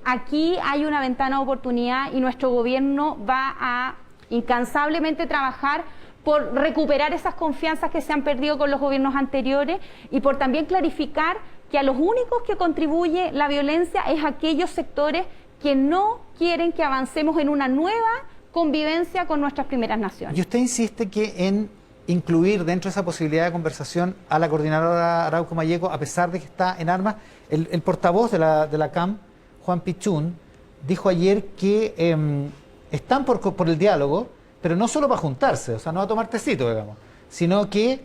aquí hay una ventana de oportunidad, y nuestro gobierno va a incansablemente trabajar por recuperar esas confianzas que se han perdido con los gobiernos anteriores, y por también clarificar que a los únicos que contribuye la violencia es aquellos sectores que no quieren que avancemos en una nueva convivencia con nuestras primeras naciones. Y usted insiste que en incluir dentro de esa posibilidad de conversación a la coordinadora Arauco Malleco, a pesar de que está en armas. El portavoz de la CAM, Juan Pichún, dijo ayer que están por el diálogo, pero no solo para juntarse, o sea, no a tomar tecito, digamos, sino que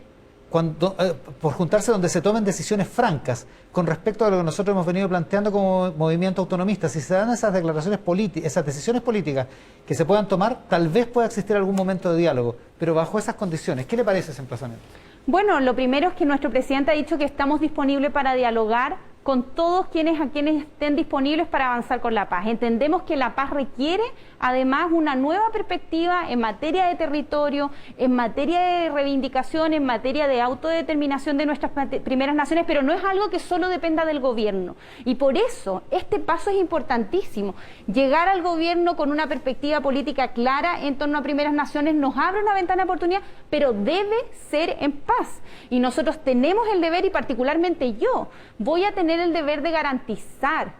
por juntarse donde se tomen decisiones francas con respecto a lo que nosotros hemos venido planteando como movimiento autonomista. Si se dan esas declaraciones políticas, esas decisiones políticas que se puedan tomar, tal vez pueda existir algún momento de diálogo, pero bajo esas condiciones. ¿Qué le parece ese emplazamiento? Bueno, lo primero es que nuestro presidente ha dicho que estamos disponibles para dialogar con todos quienes estén disponibles para avanzar con la paz. Entendemos que la paz requiere además una nueva perspectiva en materia de territorio, en materia de reivindicación, en materia de autodeterminación de nuestras primeras naciones, pero no es algo que solo dependa del gobierno. Y por eso este paso es importantísimo. Llegar al gobierno con una perspectiva política clara en torno a primeras naciones nos abre una ventana de oportunidad, pero debe ser en paz. Y nosotros tenemos el deber, y particularmente yo, voy a tener el deber de garantizar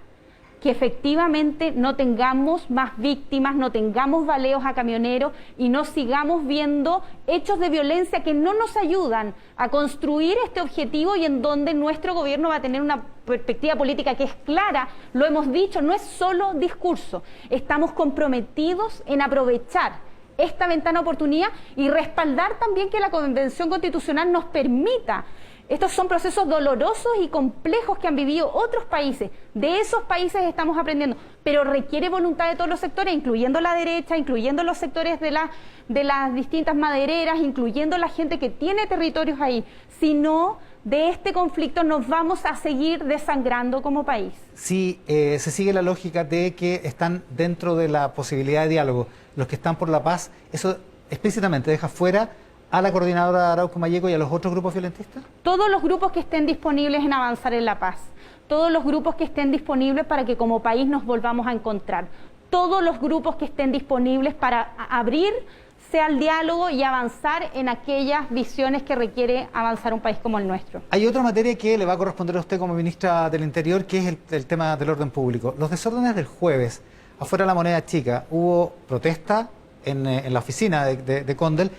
que efectivamente no tengamos más víctimas, no tengamos baleos a camioneros y no sigamos viendo hechos de violencia que no nos ayudan a construir este objetivo y en donde nuestro gobierno va a tener una perspectiva política que es clara. Lo hemos dicho, no es solo discurso, estamos comprometidos en aprovechar esta ventana de oportunidad y respaldar también que la Convención Constitucional nos permita. Estos son procesos dolorosos y complejos que han vivido otros países. De esos países estamos aprendiendo, pero requiere voluntad de todos los sectores, incluyendo la derecha, incluyendo los sectores de las distintas madereras, incluyendo la gente que tiene territorios ahí. Si no, de este conflicto nos vamos a seguir desangrando como país. Si se sigue la lógica de que están dentro de la posibilidad de diálogo los que están por la paz, ¿eso explícitamente deja fuera a la coordinadora Arauco Malleco y a los otros grupos violentistas? Todos los grupos que estén disponibles en avanzar en la paz, todos los grupos que estén disponibles para que como país nos volvamos a encontrar, todos los grupos que estén disponibles para abrirse al diálogo y avanzar en aquellas visiones que requiere avanzar un país como el nuestro. Hay otra materia que le va a corresponder a usted como ministra del Interior, que es el tema del orden público. Los desórdenes del jueves, afuera de la Moneda Chica, hubo protesta en la oficina de Condel,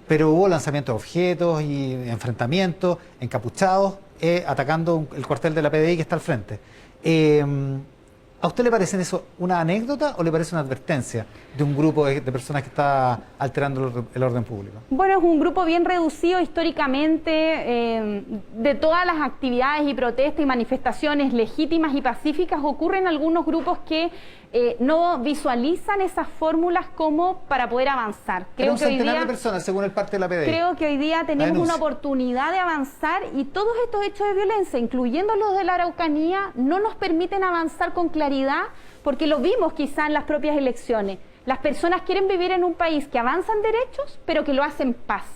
pero hubo lanzamiento de objetos y enfrentamientos, encapuchados, atacando el cuartel de la PDI que está al frente. ¿A usted le parece eso una anécdota o le parece una advertencia de un grupo de personas que está alterando el orden público? Bueno, es un grupo bien reducido históricamente. De todas las actividades y protestas y manifestaciones legítimas y pacíficas, ocurren algunos grupos que no visualizan esas fórmulas como para poder avanzar. Creo que un centenar de personas, según el parte de la PDI. Creo que hoy día tenemos una oportunidad de avanzar y todos estos hechos de violencia, incluyendo los de la Araucanía, no nos permiten avanzar con claridad, porque lo vimos quizá en las propias elecciones. Las personas quieren vivir en un país que avanza en derechos, pero que lo hace en paz.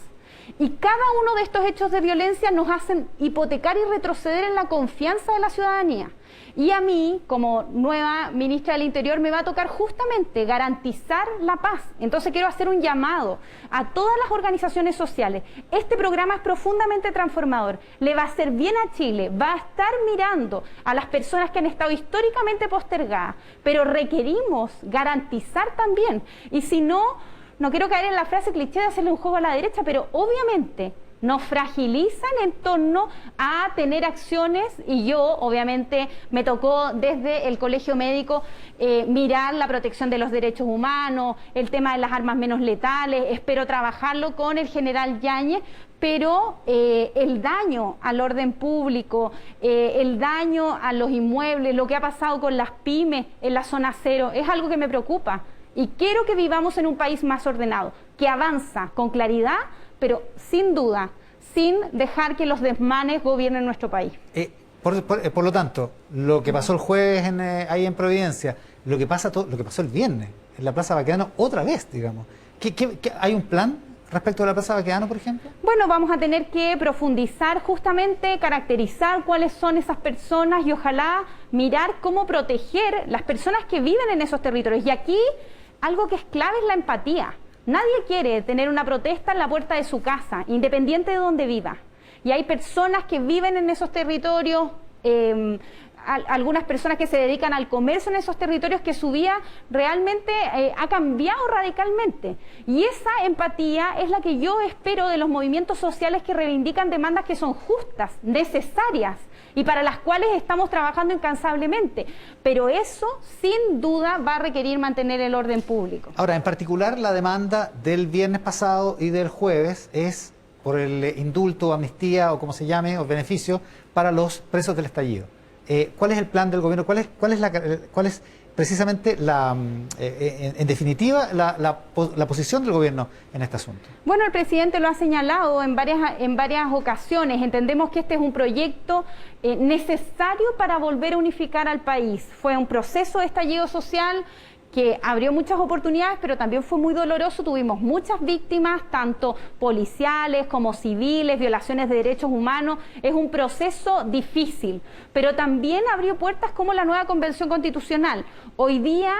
Y cada uno de estos hechos de violencia nos hacen hipotecar y retroceder en la confianza de la ciudadanía. Y a mí, como nueva ministra del Interior, me va a tocar justamente garantizar la paz. Entonces quiero hacer un llamado a todas las organizaciones sociales. Este programa es profundamente transformador. Le va a hacer bien a Chile, va a estar mirando a las personas que han estado históricamente postergadas, pero requerimos garantizar también. Y si no, no quiero caer en la frase cliché de hacerle un juego a la derecha, pero obviamente nos fragilizan en torno a tener acciones, y yo obviamente me tocó desde el colegio médico mirar la protección de los derechos humanos, el tema de las armas menos letales. Espero trabajarlo con el general Yáñez, pero el daño al orden público, el daño a los inmuebles, lo que ha pasado con las pymes en la zona cero, es algo que me preocupa. Y quiero que vivamos en un país más ordenado, que avanza con claridad, pero sin duda, sin dejar que los desmanes gobiernen nuestro país. Por lo tanto, lo que pasó el jueves ahí en Providencia, lo que pasó el viernes en la Plaza Baquedano, otra vez, digamos. ¿Hay un plan respecto a la Plaza Baquedano, por ejemplo? Bueno, vamos a tener que profundizar justamente, caracterizar cuáles son esas personas y ojalá mirar cómo proteger las personas que viven en esos territorios. Y aquí algo que es clave es la empatía. Nadie quiere tener una protesta en la puerta de su casa, independiente de donde viva. Y hay personas que viven en esos territorios, algunas personas que se dedican al comercio en esos territorios, que su vida realmente ha cambiado radicalmente. Y esa empatía es la que yo espero de los movimientos sociales que reivindican demandas que son justas, necesarias, y para las cuales estamos trabajando incansablemente. Pero eso, sin duda, va a requerir mantener el orden público. Ahora, en particular, la demanda del viernes pasado y del jueves es por el indulto, amnistía o como se llame, o beneficio para los presos del estallido. ¿Cuál es el plan del gobierno? ¿Cuál es precisamente en definitiva la posición del gobierno en este asunto? Bueno, el presidente lo ha señalado en varias ocasiones. Entendemos que este es un proyecto necesario para volver a unificar al país. Fue un proceso de estallido social que abrió muchas oportunidades, pero también fue muy doloroso. Tuvimos muchas víctimas, tanto policiales como civiles, violaciones de derechos humanos. Es un proceso difícil, pero también abrió puertas como la nueva Convención Constitucional. Hoy día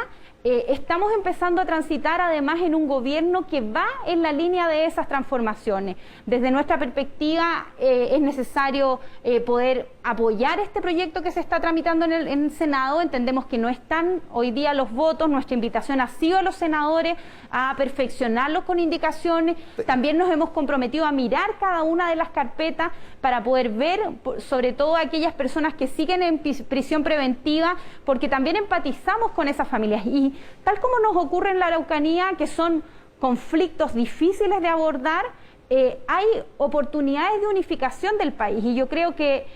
estamos empezando a transitar además en un gobierno que va en la línea de esas transformaciones. Desde nuestra perspectiva es necesario poder apoyar este proyecto que se está tramitando en el Senado. Entendemos que no están hoy día los votos. Nuestra invitación ha sido a los senadores a perfeccionarlos con indicaciones. También nos hemos comprometido a mirar cada una de las carpetas para poder ver, sobre todo aquellas personas que siguen en prisión preventiva, porque también empatizamos con esas familias. Y tal como nos ocurre en la Araucanía, que son conflictos difíciles de abordar, hay oportunidades de unificación del país. Y yo creo que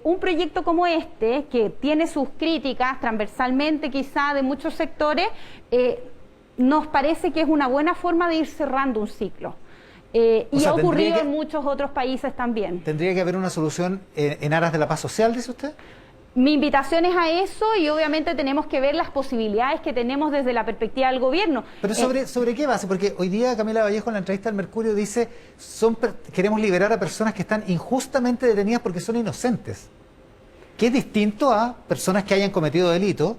un proyecto como este, que tiene sus críticas transversalmente quizá de muchos sectores, nos parece que es una buena forma de ir cerrando un ciclo. Y ha ocurrido en muchos otros países también. ¿Tendría que haber una solución en aras de la paz social, dice usted? Mi invitación es a eso, y obviamente tenemos que ver las posibilidades que tenemos desde la perspectiva del gobierno. ¿Pero sobre qué base? Porque hoy día Camila Vallejo en la entrevista al Mercurio dice queremos liberar a personas que están injustamente detenidas porque son inocentes. Que es distinto a personas que hayan cometido delitos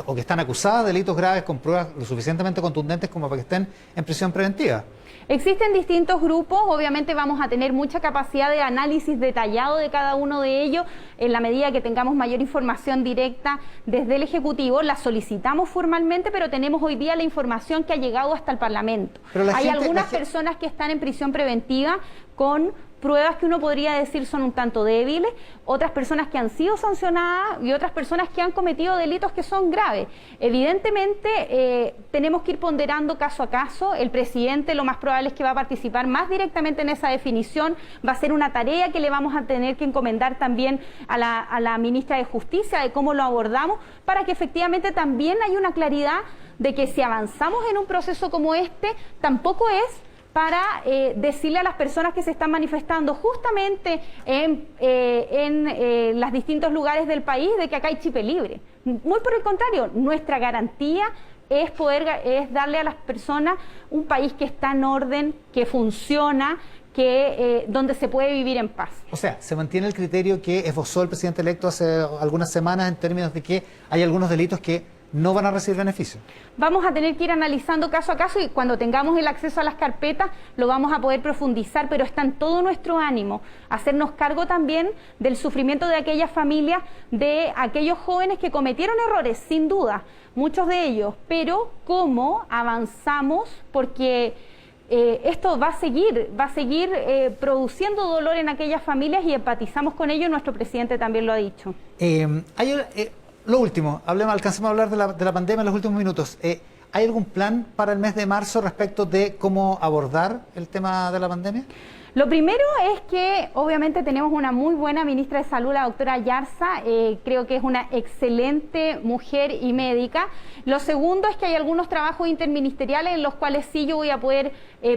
o que están acusadas de delitos graves con pruebas lo suficientemente contundentes como para que estén en prisión preventiva. Existen distintos grupos, obviamente vamos a tener mucha capacidad de análisis detallado de cada uno de ellos en la medida que tengamos mayor información directa desde el Ejecutivo. La solicitamos formalmente, pero tenemos hoy día la información que ha llegado hasta el Parlamento. Hay algunas personas que están en prisión preventiva con pruebas que uno podría decir son un tanto débiles, otras personas que han sido sancionadas y otras personas que han cometido delitos que son graves. Evidentemente tenemos que ir ponderando caso a caso. El presidente lo más probable es que va a participar más directamente en esa definición. Va a ser una tarea que le vamos a tener que encomendar también a la ministra de Justicia de cómo lo abordamos, para que efectivamente también haya una claridad de que si avanzamos en un proceso como este, tampoco es para decirle a las personas que se están manifestando justamente en los distintos lugares del país de que acá hay chipe libre. Muy por el contrario, nuestra garantía es darle a las personas un país que está en orden, que funciona, donde se puede vivir en paz. O sea, se mantiene el criterio que esbozó el presidente electo hace algunas semanas en términos de que hay algunos delitos que no van a recibir beneficio. Vamos a tener que ir analizando caso a caso, y cuando tengamos el acceso a las carpetas lo vamos a poder profundizar, pero está en todo nuestro ánimo hacernos cargo también del sufrimiento de aquellas familias, de aquellos jóvenes que cometieron errores, sin duda, muchos de ellos, pero cómo avanzamos, porque esto va a seguir produciendo dolor en aquellas familias, y empatizamos con ello, y nuestro presidente también lo ha dicho. Lo último, alcancemos a hablar de la pandemia en los últimos minutos. ¿Hay algún plan para el mes de marzo respecto de cómo abordar el tema de la pandemia? Lo primero es que obviamente tenemos una muy buena ministra de Salud, la doctora Yarza. Creo que es una excelente mujer y médica. Lo segundo es que hay algunos trabajos interministeriales en los cuales sí yo voy a poder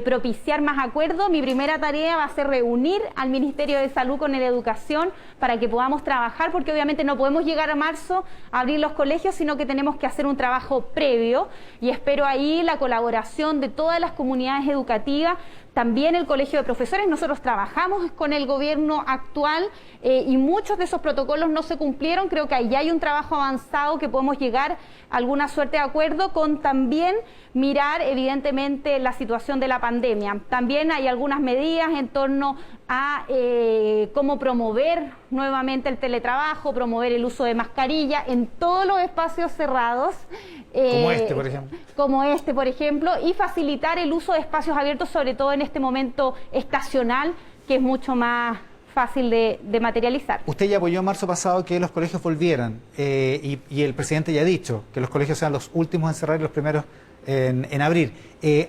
propiciar más acuerdos. Mi primera tarea va a ser reunir al Ministerio de Salud con el de Educación para que podamos trabajar, porque obviamente no podemos llegar a marzo a abrir los colegios, sino que tenemos que hacer un trabajo previo, y espero ahí la colaboración de todas las comunidades educativas. También el Colegio de Profesores, nosotros trabajamos con el gobierno actual y muchos de esos protocolos no se cumplieron. Creo que ahí hay un trabajo avanzado que podemos llegar a alguna suerte de acuerdo, con también mirar evidentemente la situación de la pandemia. También hay algunas medidas en torno a cómo promover nuevamente el teletrabajo, promover el uso de mascarilla en todos los espacios cerrados. Como este, por ejemplo. Como este, por ejemplo, y facilitar el uso de espacios abiertos, sobre todo en este momento estacional, que es mucho más fácil de materializar. Usted ya apoyó en marzo pasado que los colegios volvieran y el presidente ya ha dicho que los colegios sean los últimos en cerrar y los primeros en abrir.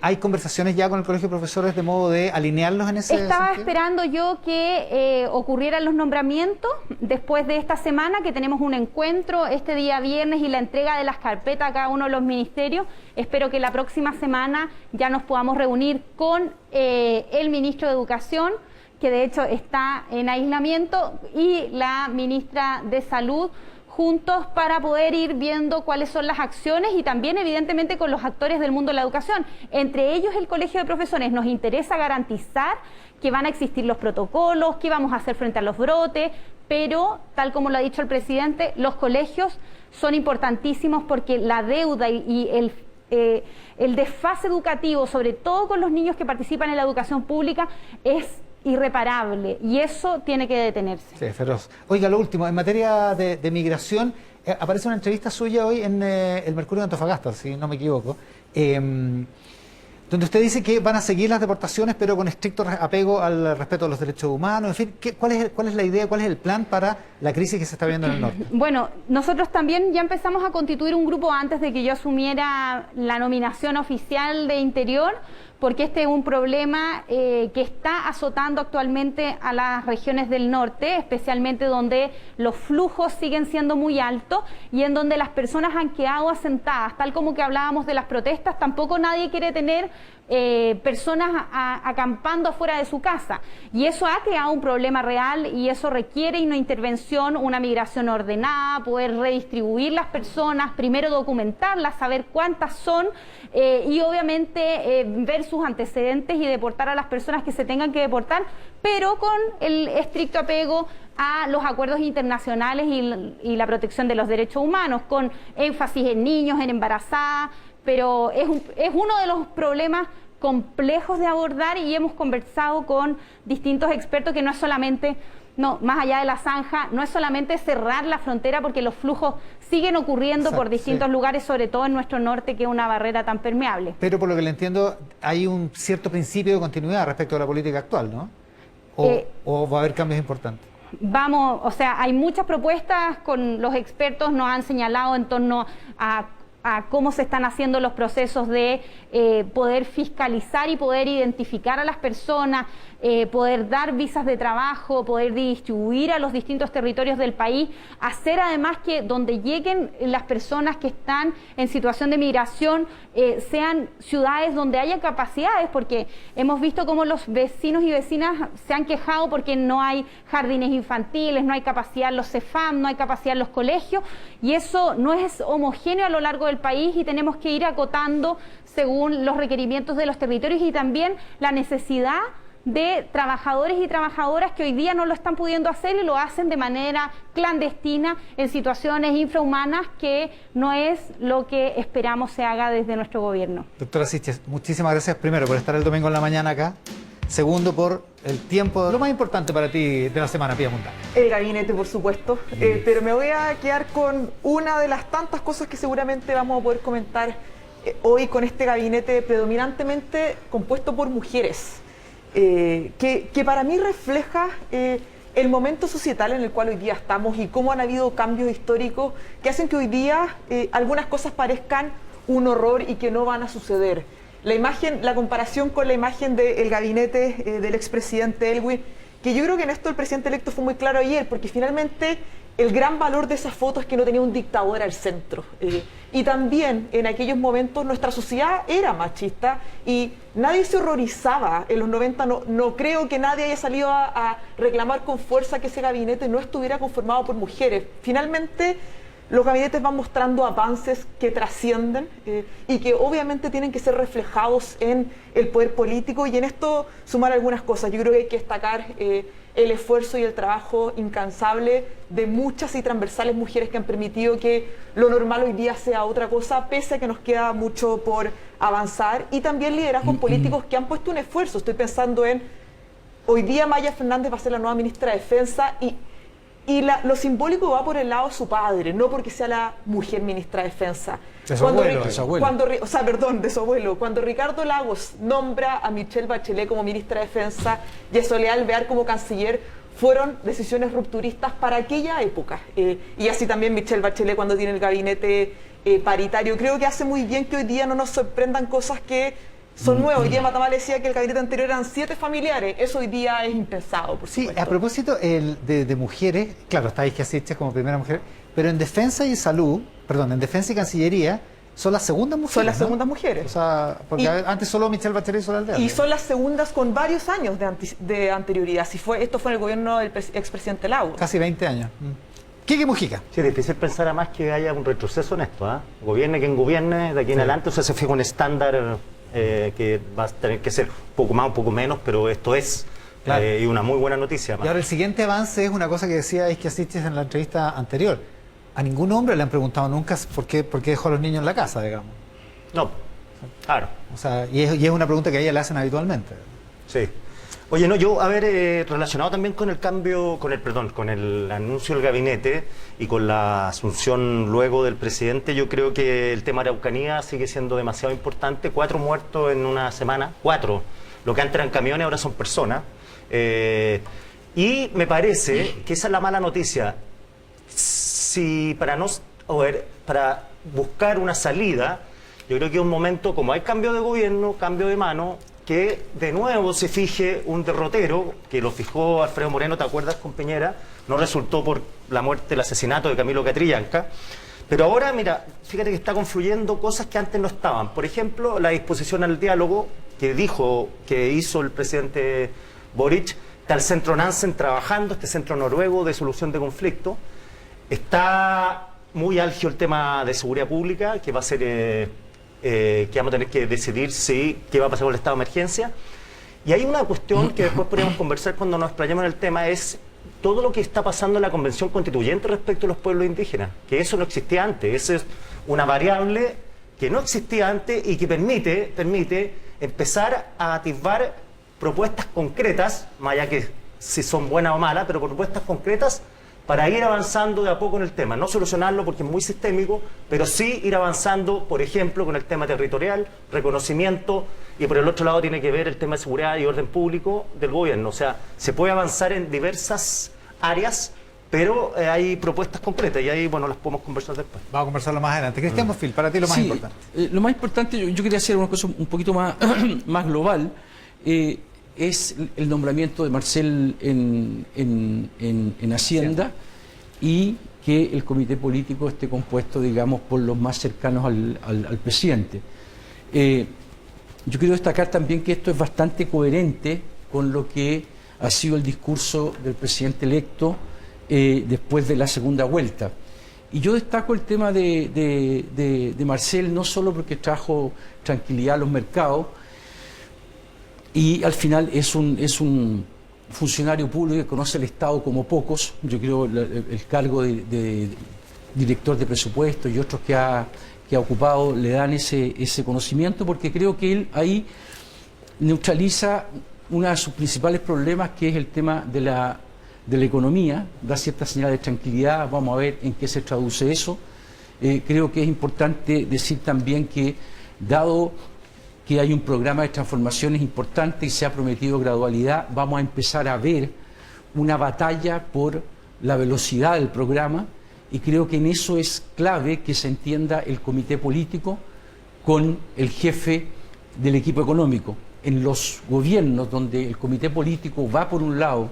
¿Hay conversaciones ya con el Colegio de Profesores de modo de alinearlos en ese sentido? Estaba esperando yo que ocurrieran los nombramientos después de esta semana, que tenemos un encuentro este día viernes y la entrega de las carpetas a cada uno de los ministerios. Espero que la próxima semana ya nos podamos reunir con el ministro de Educación, que de hecho está en aislamiento, y la ministra de Salud, juntos para poder ir viendo cuáles son las acciones, y también evidentemente con los actores del mundo de la educación, entre ellos el Colegio de Profesores. Nos interesa garantizar que van a existir los protocolos, qué vamos a hacer frente a los brotes, pero tal como lo ha dicho el presidente, los colegios son importantísimos porque la deuda y el desfase educativo, sobre todo con los niños que participan en la educación pública, es irreparable y eso tiene que detenerse. Sí, feroz. Oiga, lo último, en materia de migración, aparece una entrevista suya hoy en el Mercurio de Antofagasta, si no me equivoco, donde usted dice que van a seguir las deportaciones, pero con estricto apego al respeto de los derechos humanos. En fin, ¿cuál es la idea, cuál es el plan para la crisis que se está viendo en el norte? Bueno, nosotros también ya empezamos a constituir un grupo antes de que yo asumiera la nominación oficial de Interior, porque este es un problema que está azotando actualmente a las regiones del norte, especialmente donde los flujos siguen siendo muy altos y en donde las personas han quedado asentadas, tal como que hablábamos de las protestas. Tampoco nadie quiere tener personas acampando afuera de su casa, y eso ha creado un problema real y eso requiere una intervención, una migración ordenada, poder redistribuir las personas, primero documentarlas, saber cuántas son y obviamente ver sus antecedentes y deportar a las personas que se tengan que deportar, pero con el estricto apego a los acuerdos internacionales y la protección de los derechos humanos, con énfasis en niños, en embarazadas. Pero es uno de los problemas complejos de abordar y hemos conversado con distintos expertos que no es solamente, más allá de la zanja, no es solamente cerrar la frontera, porque los flujos siguen ocurriendo por distintos lugares, sobre todo en nuestro norte, que es una barrera tan permeable. Pero por lo que le entiendo, hay un cierto principio de continuidad respecto a la política actual, ¿no? ¿O va a haber cambios importantes? Vamos, o sea, hay muchas propuestas, con los expertos nos han señalado en torno a cómo se están haciendo los procesos de poder fiscalizar y poder identificar a las personas, poder dar visas de trabajo, poder distribuir a los distintos territorios del país, hacer además que donde lleguen las personas que están en situación de migración sean ciudades donde haya capacidades, porque hemos visto cómo los vecinos y vecinas se han quejado porque no hay jardines infantiles, no hay capacidad en los CEFAM, no hay capacidad en los colegios, y eso no es homogéneo a lo largo del país y tenemos que ir acotando según los requerimientos de los territorios y también la necesidad de trabajadores y trabajadoras que hoy día no lo están pudiendo hacer y lo hacen de manera clandestina en situaciones infrahumanas, que no es lo que esperamos se haga desde nuestro gobierno. Doctora Siches, muchísimas gracias primero por estar el domingo en la mañana acá, segundo por el tiempo. Lo más importante para ti de la semana, Pía Montano. El gabinete, por supuesto, pero me voy a quedar con una de las tantas cosas que seguramente vamos a poder comentar hoy con este gabinete predominantemente compuesto por mujeres. Que para mí refleja el momento societal en el cual hoy día estamos y cómo han habido cambios históricos que hacen que hoy día algunas cosas parezcan un horror y que no van a suceder. La comparación con la imagen del gabinete del expresidente Elwin, que yo creo que en esto el presidente electo fue muy claro ayer, porque finalmente el gran valor de esa foto es que no tenía un dictador al centro. Y también en aquellos momentos nuestra sociedad era machista y nadie se horrorizaba. En los 90 no creo que nadie haya salido a reclamar con fuerza que ese gabinete no estuviera conformado por mujeres. Finalmente los gabinetes van mostrando avances que trascienden y que obviamente tienen que ser reflejados en el poder político, y en esto sumar algunas cosas. Yo creo que hay que destacar el esfuerzo y el trabajo incansable de muchas y transversales mujeres que han permitido que lo normal hoy día sea otra cosa, pese a que nos queda mucho por avanzar, y también liderazgos políticos que han puesto un esfuerzo. Estoy pensando en, hoy día Maya Fernández va a ser la nueva ministra de Defensa, y lo simbólico va por el lado de su padre, no porque sea la mujer ministra de Defensa. De su abuelo. De su abuelo. Cuando Ricardo Lagos nombra a Michelle Bachelet como ministra de Defensa y a Soledad Alvear como canciller, fueron decisiones rupturistas para aquella época. Y así también Michelle Bachelet cuando tiene el gabinete paritario. Creo que hace muy bien que hoy día no nos sorprendan cosas que son nuevos. Hoy día Matamala decía que el gabinete anterior eran 7 familiares. Eso hoy día es impensado, por supuesto. Sí, a propósito de mujeres, claro, está Isquia Siches como primera mujer, pero en defensa y en defensa y cancillería son las segundas mujeres. Son las segundas mujeres. O sea, porque antes solo Michelle Bachelet y Soledad Alvear. Y son las segundas con varios años de anterioridad. Esto fue en el gobierno del expresidente Lagos. Casi 20 años. Quique Mujica. Sí, es difícil pensar además que haya un retroceso en esto. Gobierne quien gobierne de aquí en adelante, o sea, se fija un estándar que va a tener que ser un poco más, un poco menos, pero esto es Claro. Y una muy buena noticia. Y Además. ahora el siguiente avance es una cosa que decía Isquia Siches en la entrevista anterior. A ningún hombre le han preguntado nunca por qué dejó a los niños en la casa, digamos. No, claro. O sea, y es una pregunta que a ella le hacen habitualmente. Sí. Oye, no, yo, a ver, relacionado también con el cambio, con el anuncio del gabinete y con la asunción luego del presidente, yo creo que el tema Araucanía sigue siendo demasiado importante. 4 muertos en una semana, 4. Lo que antes eran camiones ahora son personas. Y me parece que esa es la mala noticia. Si para buscar una salida, yo creo que es un momento, como hay cambio de gobierno, cambio de mano, que de nuevo se fije un derrotero, que lo fijó Alfredo Moreno, ¿te acuerdas, con Piñera? No resultó por la muerte, el asesinato de Camilo Catrillanca. Pero ahora, mira, fíjate que está confluyendo cosas que antes no estaban. Por ejemplo, la disposición al diálogo que hizo el presidente Boric. Está el Centro Nansen trabajando, este centro noruego de solución de conflictos. Está muy álgido el tema de seguridad pública, que va a ser, que vamos a tener que decidir qué va a pasar con el estado de emergencia. Y hay una cuestión que después podríamos conversar cuando nos explayemos en el tema, es todo lo que está pasando en la Convención Constituyente respecto a los pueblos indígenas, que eso no existía antes. Esa es una variable que no existía antes y que permite empezar a atisbar propuestas concretas, más allá que si son buenas o malas, pero propuestas concretas para ir avanzando de a poco en el tema. No solucionarlo porque es muy sistémico, pero sí ir avanzando, por ejemplo, con el tema territorial, reconocimiento, y por el otro lado tiene que ver el tema de seguridad y orden público del gobierno. O sea, se puede avanzar en diversas áreas, pero hay propuestas concretas y ahí, bueno, las podemos conversar después. Vamos a conversarlo más adelante. Cristian Mofil, para ti lo más importante. Lo más importante, yo quería hacer una cosa un poquito más, más global. Es el nombramiento de Marcel en Hacienda y que el comité político esté compuesto, digamos, por los más cercanos al presidente. Yo quiero destacar también que esto es bastante coherente con lo que ha sido el discurso del presidente electo después de la segunda vuelta. Y yo destaco el tema de Marcel no solo porque trajo tranquilidad a los mercados, y al final es un funcionario público que conoce el Estado como pocos. Yo creo el cargo de director de presupuesto y otros que ha ocupado le dan ese conocimiento, porque creo que él ahí neutraliza uno de sus principales problemas, que es el tema de la economía, da cierta señal de tranquilidad. Vamos a ver en qué se traduce eso. Creo que es importante decir también que, dado que hay un programa de transformaciones importante y se ha prometido gradualidad, vamos a empezar a ver una batalla por la velocidad del programa, y creo que en eso es clave que se entienda el comité político con el jefe del equipo económico. En los gobiernos donde el comité político va por un lado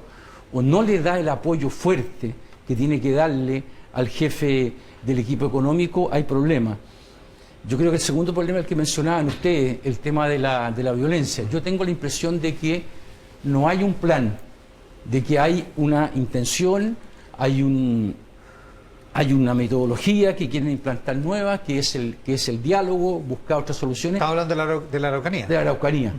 o no le da el apoyo fuerte que tiene que darle al jefe del equipo económico, hay problemas. Yo creo que el segundo problema, el que mencionaban ustedes, el tema de la violencia. Yo tengo la impresión de que no hay un plan, de que hay una intención, hay una metodología que quieren implantar nueva, que es el diálogo, buscar otras soluciones. Estamos hablando de la Araucanía. De la Araucanía.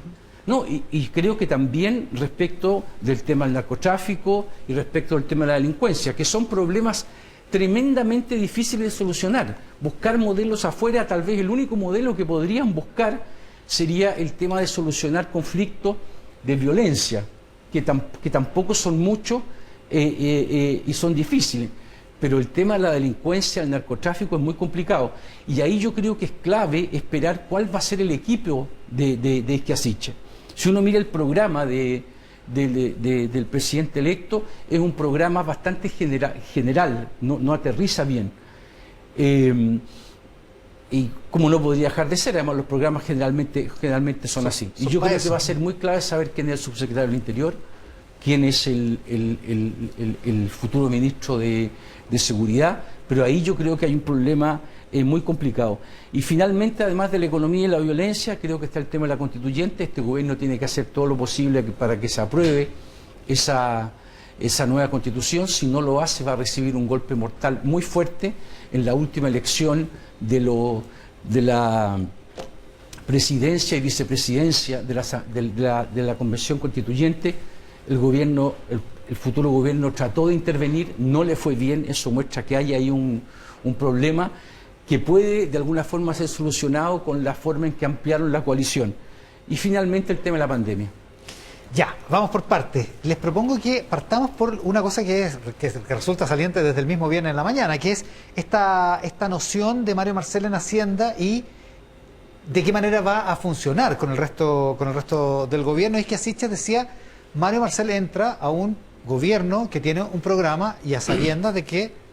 No, y creo que también respecto del tema del narcotráfico y respecto del tema de la delincuencia, que son problemas tremendamente difíciles de solucionar. Buscar modelos afuera, tal vez el único modelo que podrían buscar sería el tema de solucionar conflictos de violencia, que tampoco son muchos y son difíciles. Pero el tema de la delincuencia, el narcotráfico es muy complicado. Y ahí yo creo que es clave esperar cuál va a ser el equipo de Isquia Siches. Si uno mira el programa del presidente electo, es un programa bastante general, no aterriza bien. Y como no podría dejar de ser, además los programas generalmente son así. Y yo creo que va a ser muy clave saber quién es el subsecretario del Interior, quién es el futuro ministro de Seguridad, pero ahí yo creo que hay un problema muy complicado. Y finalmente, además de la economía y la violencia, creo que está el tema de la constituyente. Este gobierno tiene que hacer todo lo posible para que se apruebe esa nueva constitución. Si no lo hace, va a recibir un golpe mortal muy fuerte en la última elección de la presidencia y vicepresidencia de la Convención Constituyente, el gobierno, el futuro gobierno trató de intervenir, no le fue bien, eso muestra que hay ahí un problema que puede de alguna forma ser solucionado con la forma en que ampliaron la coalición. Y finalmente el tema de la pandemia. Ya, vamos por partes. Les propongo que partamos por una cosa que resulta saliente desde el mismo viernes en la mañana, que es esta noción de Mario Marcel en Hacienda y de qué manera va a funcionar con el resto del gobierno. Y es que Sichel decía, Mario Marcel entra a un gobierno que tiene un programa y a sabiendas de que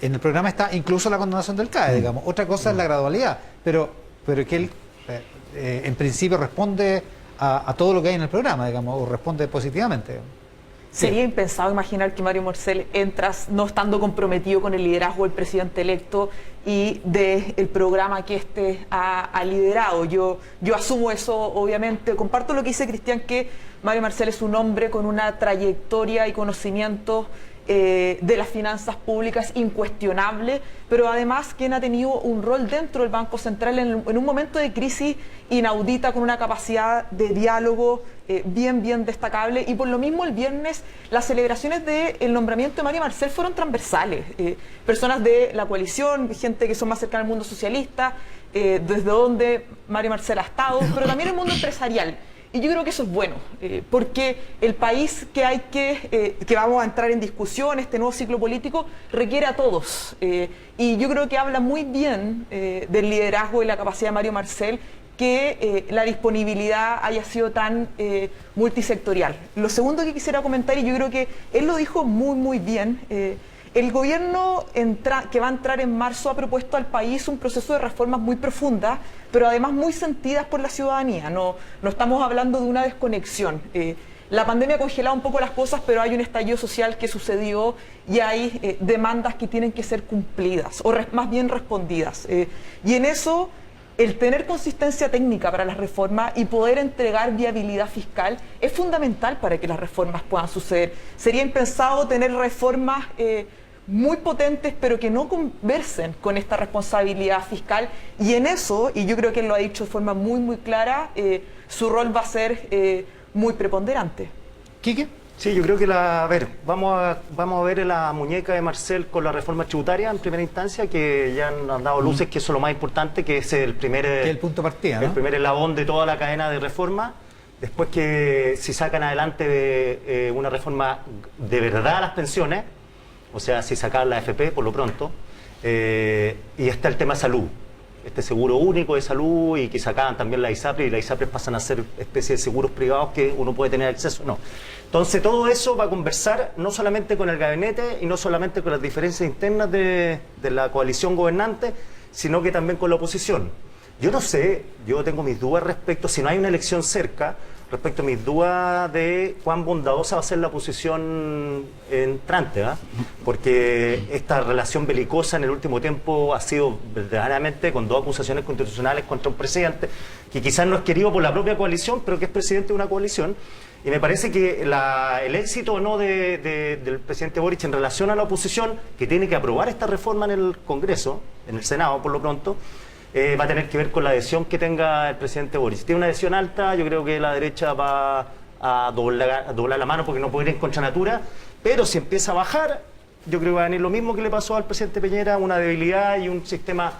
en el programa está incluso la condonación del CAE, digamos. Otra cosa es la gradualidad, pero que él en principio responde a todo lo que hay en el programa, digamos, o responde positivamente. Sería impensado imaginar que Mario Marcel entras no estando comprometido con el liderazgo del presidente electo y del programa que éste ha liderado. Yo asumo eso, obviamente. Comparto lo que dice Cristian, que Mario Marcel es un hombre con una trayectoria y conocimiento de las finanzas públicas incuestionable, pero además quien ha tenido un rol dentro del Banco Central en un momento de crisis inaudita, con una capacidad de diálogo bien destacable. Y por lo mismo el viernes las celebraciones del nombramiento de Mario Marcel fueron transversales. Personas de la coalición, gente que son más cercanas al mundo socialista, desde donde Mario Marcel ha estado, pero también el mundo empresarial. Y yo creo que eso es bueno, porque el país que vamos a entrar en discusión, este nuevo ciclo político, requiere a todos. Y yo creo que habla muy bien del liderazgo y la capacidad de Mario Marcel, que la disponibilidad haya sido tan multisectorial. Lo segundo que quisiera comentar, y yo creo que él lo dijo muy bien, el gobierno que va a entrar en marzo ha propuesto al país un proceso de reformas muy profundas, pero además muy sentidas por la ciudadanía. No estamos hablando de una desconexión. La pandemia ha congelado un poco las cosas, pero hay un estallido social que sucedió y hay demandas que tienen que ser cumplidas, o más bien respondidas. Y en eso, el tener consistencia técnica para las reformas y poder entregar viabilidad fiscal es fundamental para que las reformas puedan suceder. Sería impensado tener reformas muy potentes, pero que no conversen con esta responsabilidad fiscal. Y en eso, y yo creo que él lo ha dicho de forma muy clara, su rol va a ser muy preponderante. ¿Quique? Sí, yo creo que vamos a ver la muñeca de Marcel con la reforma tributaria en primera instancia, que ya han dado luces que eso es lo más importante, que es el primer, Que es el punto de partida, ¿no? el primer eslabón de toda la cadena de reforma. Después, que si sacan adelante una reforma de verdad a las pensiones, o sea, si sacan la AFP por lo pronto, y está el tema salud, este seguro único de salud, y que sacaban también la ISAPRE, y las ISAPRE pasan a ser especie de seguros privados que uno puede tener acceso. No. Entonces todo eso va a conversar no solamente con el gabinete y no solamente con las diferencias internas de la coalición gobernante, sino que también con la oposición. Yo no sé, yo tengo mis dudas respecto, si no hay una elección cerca, respecto a mis dudas de cuán bondadosa va a ser la oposición entrante, ¿eh? Porque esta relación belicosa en el último tiempo ha sido verdaderamente con 2 acusaciones constitucionales contra un presidente que quizás no es querido por la propia coalición, pero que es presidente de una coalición. Y me parece que el éxito o no del presidente Boric en relación a la oposición, que tiene que aprobar esta reforma en el Congreso, en el Senado por lo pronto, va a tener que ver con la adhesión que tenga el presidente Boric. Si tiene una adhesión alta, yo creo que la derecha va a doblar la mano porque no puede ir en contra natura, pero si empieza a bajar, yo creo que va a venir lo mismo que le pasó al presidente Piñera, una debilidad y un sistema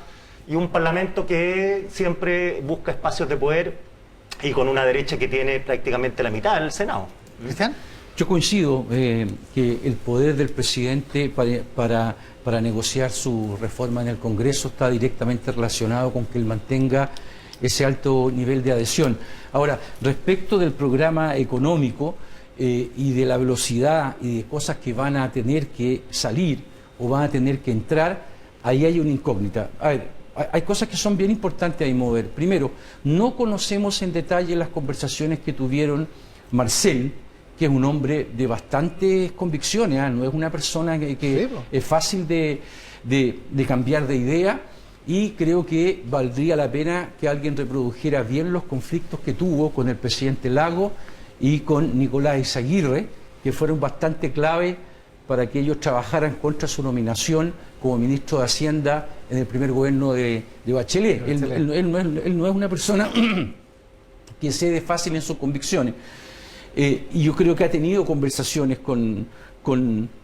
y un parlamento que siempre busca espacios de poder, y con una derecha que tiene prácticamente la mitad del Senado. ¿Cristian? Yo coincido que el poder del presidente para negociar su reforma en el Congreso está directamente relacionado con que él mantenga ese alto nivel de adhesión. Ahora, respecto del programa económico y de la velocidad y de cosas que van a tener que salir o van a tener que entrar, ahí hay una incógnita. A ver, hay cosas que son bien importantes ahí mover. Primero, no conocemos en detalle las conversaciones que tuvieron Marcel, que es un hombre de bastantes convicciones, no es una persona que es fácil de cambiar de idea, y creo que valdría la pena que alguien reprodujera bien los conflictos que tuvo con el presidente Lago y con Nicolás Izaguirre, que fueron bastante clave para que ellos trabajaran contra su nominación como ministro de Hacienda en el primer gobierno de Bachelet. Él no es una persona que cede fácil en sus convicciones. Y yo creo que ha tenido conversaciones con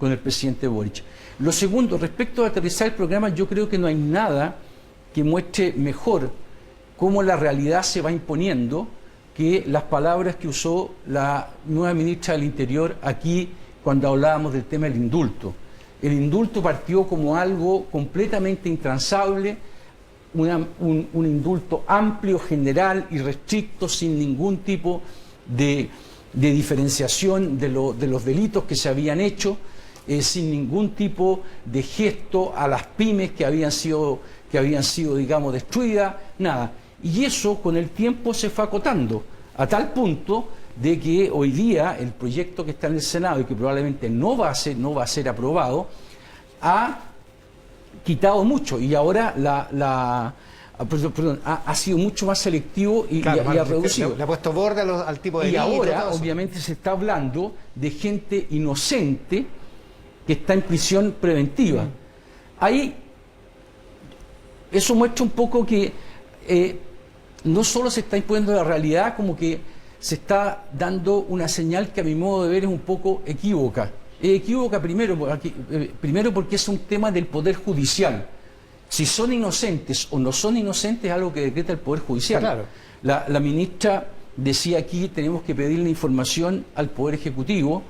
el presidente Boric. Lo segundo, respecto a aterrizar el programa, yo creo que no hay nada que muestre mejor cómo la realidad se va imponiendo que las palabras que usó la nueva ministra del Interior aquí cuando hablábamos del tema del indulto. El indulto partió como algo completamente intransable, un indulto amplio, general, irrestricto, sin ningún tipo de diferenciación de los delitos que se habían hecho, sin ningún tipo de gesto a las pymes que habían sido, digamos, destruidas, nada. Y eso con el tiempo se fue acotando, a tal punto de que hoy día el proyecto que está en el Senado y que probablemente no va a ser aprobado, ha quitado mucho y ahora ha sido mucho más selectivo y ha reducido. Le ha puesto borde al tipo de y delito, ahora, todo eso. obviamente, se está hablando de gente inocente que está en prisión preventiva. Ahí, eso muestra un poco que no solo se está imponiendo la realidad, como que se está dando una señal que a mi modo de ver es un poco equívoca. Equívoca primero porque es un tema del Poder Judicial. Si son inocentes o no son inocentes es algo que decreta el Poder Judicial. Claro. La ministra decía aquí, tenemos que pedirle información al Poder Ejecutivo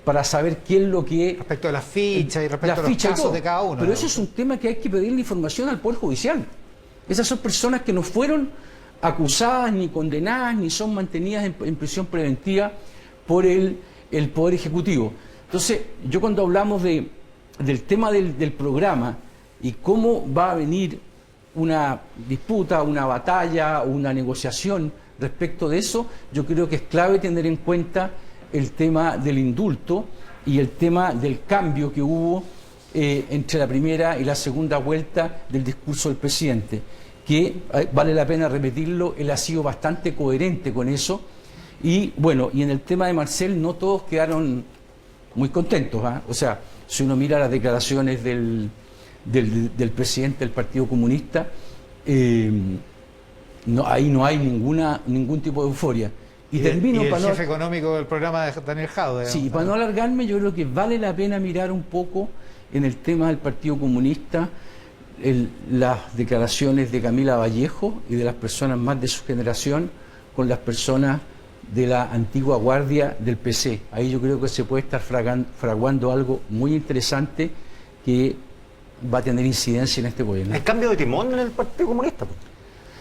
para saber qué es lo que... Respecto a las fichas y respecto a los casos de cada uno. Pero eso es un tema que hay que pedirle información al Poder Judicial. Esas son personas que no fueron acusadas, ni condenadas, ni son mantenidas en prisión preventiva por el Poder Ejecutivo. Entonces, yo cuando hablamos del tema del programa y cómo va a venir una disputa, una batalla, una negociación respecto de eso, yo creo que es clave tener en cuenta el tema del indulto y el tema del cambio que hubo entre la primera y la segunda vuelta del discurso del presidente, que vale la pena repetirlo, él ha sido bastante coherente con eso. Y bueno, y en el tema de Marcel no todos quedaron muy contentos, ¿eh? O sea, si uno mira las declaraciones del presidente del Partido Comunista, ahí no hay ningún tipo de euforia. Y termino el para jefe económico del programa de Daniel Jadwe. Sí, para no alargarme, yo creo que vale la pena mirar un poco en el tema del Partido Comunista las declaraciones de Camila Vallejo y de las personas más de su generación con las personas de la antigua guardia del PC. Ahí yo creo que se puede estar fraguando algo muy interesante que va a tener incidencia en este gobierno. ¿Hay cambio de timón en el Partido Comunista?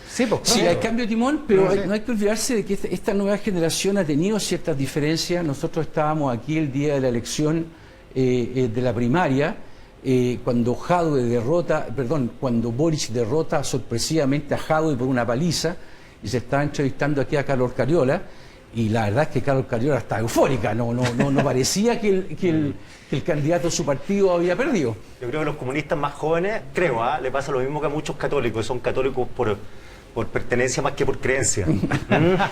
Sí, pues, Sí, hay cambio de timón, pero Sí. no hay que olvidarse de que esta nueva generación ha tenido ciertas diferencias. Nosotros estábamos aquí el día de la elección de la primaria, cuando cuando Boric derrota sorpresivamente a Jadwe por una paliza, y se estaba entrevistando aquí a Carlos Cariola, y la verdad es que Carlos Cariola está eufórica, no parecía que el candidato de su partido había perdido. Yo creo que los comunistas más jóvenes, le pasa lo mismo que a muchos católicos, son católicos por pertenencia más que por creencia.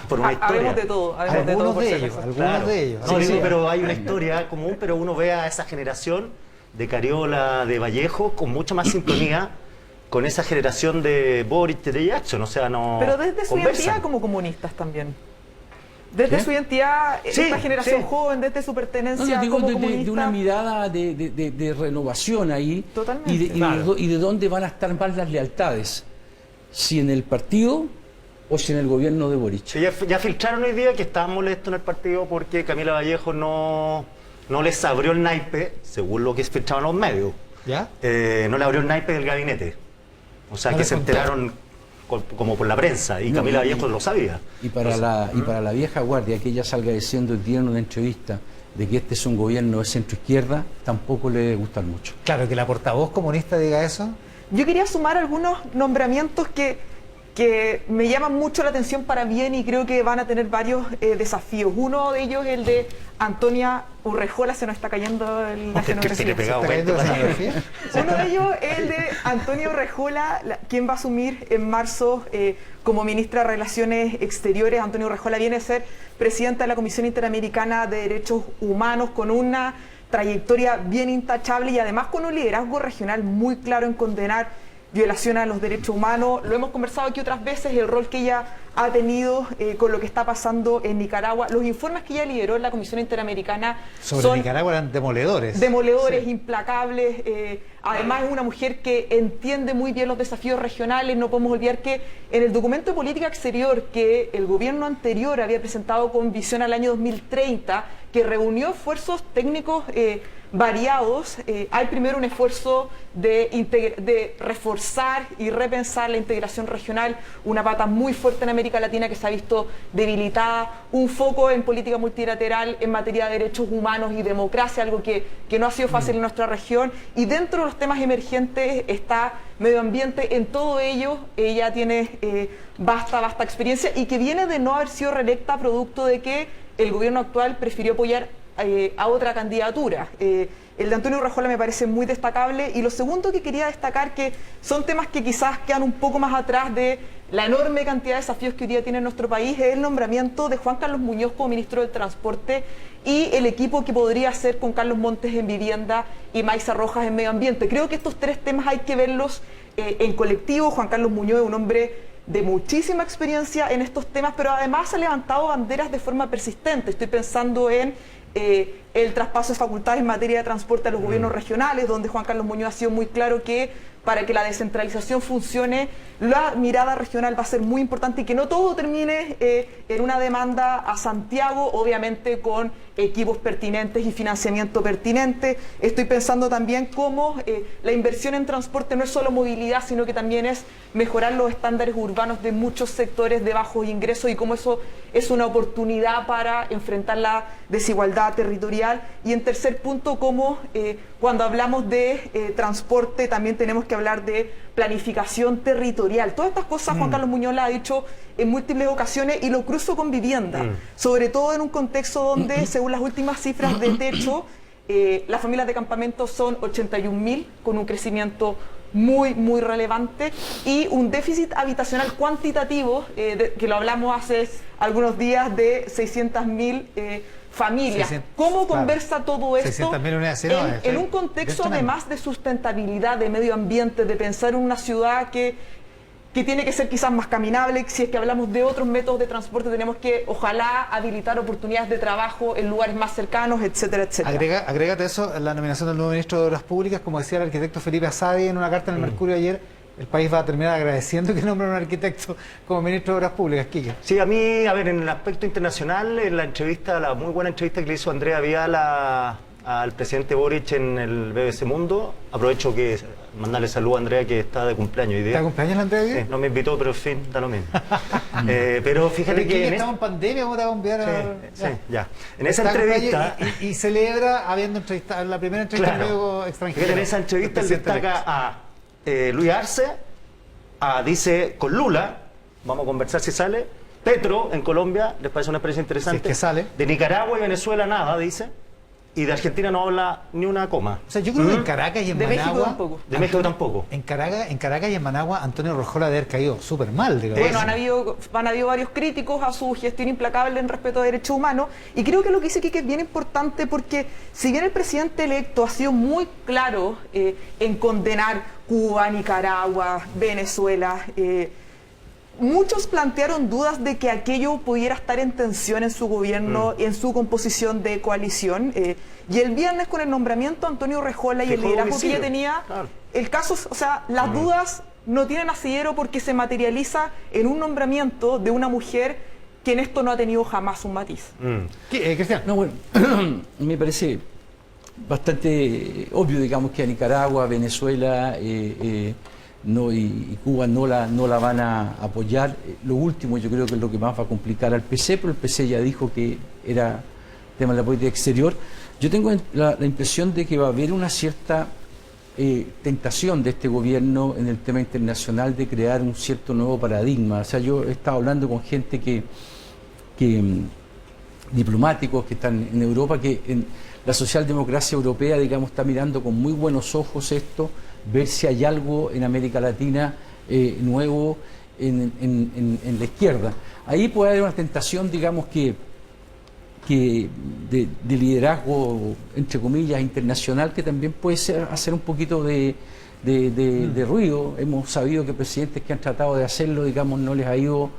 Por una historia. Habemos de todo, algunos por de si ellos, acaso. algunos Claro. de ellos. No, Sí, digo, sí. pero hay una historia común, pero uno ve a esa generación de Cariola, de Vallejo, con mucha más sintonía con esa generación de Boric, de Jackson, o sea, no Pero desde su conversan. identidad como comunistas también. Desde ¿Qué? su identidad, Sí, esta generación sí. joven, desde su No, pertenencia yo digo como de comunista. una mirada de renovación ahí. Totalmente. Y de dónde van a estar más las lealtades. Si en el partido o si en el gobierno de Boric. Sí, ya filtraron hoy día que estaban molestos en el partido porque Camila Vallejo no les abrió el naipe, según lo que filtraban los medios. ¿Ya? No le abrió el naipe del gabinete. O sea, No que les se contó. enteraron como por la prensa, y No, Camila y- Vallejo lo sabía. Y para la vieja guardia, que ella salga diciendo el día en una entrevista de que este es un gobierno de centro-izquierda, tampoco le debe gustar mucho. Claro, que la portavoz comunista diga eso. Yo quería sumar algunos nombramientos que me llaman mucho la atención para bien y creo que van a tener varios desafíos. Uno de ellos es el de Antonia Urrejola, se nos está cayendo la Es que se escenografía. le pegaba ¿Se está cayendo la 20 para- escenografía? Uno de ellos es el de Antonia Urrejola, quien va a asumir en marzo como ministra de Relaciones Exteriores. Antonia Urrejola viene a ser presidenta de la Comisión Interamericana de Derechos Humanos con una trayectoria bien intachable y además con un liderazgo regional muy claro en condenar violación a los derechos humanos. Lo hemos conversado aquí otras veces, el rol que ella ha tenido con lo que está pasando en Nicaragua. Los informes que ella lideró en la Comisión Interamericana Sobre Nicaragua eran demoledores. Demoledores, implacables. Además es una mujer que entiende muy bien los desafíos regionales. No podemos olvidar que en el documento de política exterior que el gobierno anterior había presentado con visión al año 2030, que reunió esfuerzos técnicos variados, hay primero un esfuerzo de reforzar y repensar la integración regional, una pata muy fuerte en América Latina que se ha visto debilitada, un foco en política multilateral en materia de derechos humanos y democracia, algo que no ha sido fácil en nuestra región, y dentro de los temas emergentes está medio ambiente. En todo ello ella tiene vasta experiencia, y que viene de no haber sido reelecta producto de que el gobierno actual prefirió apoyar a otra candidatura. El de Antonio Urrejola me parece muy destacable, y lo segundo que quería destacar, que son temas que quizás quedan un poco más atrás de la enorme cantidad de desafíos que hoy día tiene nuestro país, es el nombramiento de Juan Carlos Muñoz como ministro del Transporte y el equipo que podría hacer con Carlos Montes en Vivienda y Maisa Rojas en Medio Ambiente. Creo que estos tres temas hay que verlos en colectivo. Juan Carlos Muñoz es un hombre de muchísima experiencia en estos temas, pero además ha levantado banderas de forma persistente. Estoy pensando en el traspaso de facultades en materia de transporte a los gobiernos regionales, donde Juan Carlos Muñoz ha sido muy claro que para que la descentralización funcione, la mirada regional va a ser muy importante, y que no todo termine en una demanda a Santiago, obviamente con equipos pertinentes y financiamiento pertinente. Estoy pensando también cómo la inversión en transporte no es solo movilidad, sino que también es mejorar los estándares urbanos de muchos sectores de bajos ingresos, y cómo eso es una oportunidad para enfrentar la desigualdad territorial. Y en tercer punto, cómo cuando hablamos de transporte también tenemos que hablar de planificación territorial. Todas estas cosas Juan Carlos Muñoz las ha dicho en múltiples ocasiones, y lo cruzo con vivienda, sobre todo en un contexto donde, según las últimas cifras de techo, las familias de campamento son 81.000, con un crecimiento muy relevante, y un déficit habitacional cuantitativo, que lo hablamos hace algunos días, de 600.000 familias. ¿Cómo conversa todo esto en un contexto además de sustentabilidad, de medio ambiente, de pensar en una ciudad que tiene que ser quizás más caminable? Si es que hablamos de otros métodos de transporte, tenemos que, ojalá, habilitar oportunidades de trabajo en lugares más cercanos, etcétera, etcétera. Agrégate eso, la nominación del nuevo ministro de Obras Públicas, como decía el arquitecto Felipe Asadi en una carta en el Mercurio ayer. El país va a terminar agradeciendo que nombren a un arquitecto como ministro de Obras Públicas. Quique. Sí, a mí, a ver, en el aspecto internacional, en la entrevista, la muy buena entrevista que le hizo Andrea Vial al presidente Boric en el BBC Mundo, aprovecho que mandarle saludo a Andrea, que está de cumpleaños hoy día. ¿Está de cumpleaños la Andrea? Sí, no me invitó, pero en fin, da lo mismo. Pero fíjate que estamos en pandemia, ¿cómo te va a enviar? Sí, ya. En esa entrevista... Y celebra habiendo entrevistado, la primera entrevista medio extranjera. Fíjate, en esa entrevista él destaca a Luis Arce, dice con Lula, vamos a conversar si sale, Petro en Colombia, les parece una experiencia interesante. Si es que sale. De Nicaragua y Venezuela nada, dice. Y de Argentina no habla ni una coma. O sea, yo creo que en Caracas y en de Managua... México tampoco. De México tampoco. En Caracas y en Managua, Antonio Urrejola debe haber caído súper mal. Bueno, han habido varios críticos a su gestión implacable en respeto a derechos humanos, y creo que lo que dice Quique es bien importante, porque si bien el presidente electo ha sido muy claro en condenar Cuba, Nicaragua, Venezuela, muchos plantearon dudas de que aquello pudiera estar en tensión en su gobierno, en su composición de coalición. Y el viernes, con el nombramiento de Antonio Urrejola y el liderazgo que ella tenía, el caso, o sea, las dudas no tienen asidero, porque se materializa en un nombramiento de una mujer que en esto no ha tenido jamás un matiz. Cristian. No, bueno, me parece bastante obvio, digamos, que a Nicaragua, Venezuela y Cuba no la van a apoyar. Lo último, yo creo que es lo que más va a complicar al PC, pero el PC ya dijo que era tema de la política exterior. Yo tengo la impresión de que va a haber una cierta tentación de este gobierno en el tema internacional de crear un cierto nuevo paradigma. O sea, yo he estado hablando con gente que diplomáticos que están en Europa, que en la socialdemocracia europea, digamos, está mirando con muy buenos ojos esto, ver si hay algo en América Latina nuevo en la izquierda. Ahí puede haber una tentación, digamos, que de liderazgo, entre comillas, internacional, que también puede hacer un poquito de de ruido. Hemos sabido que presidentes que han tratado de hacerlo, digamos, no les ha ido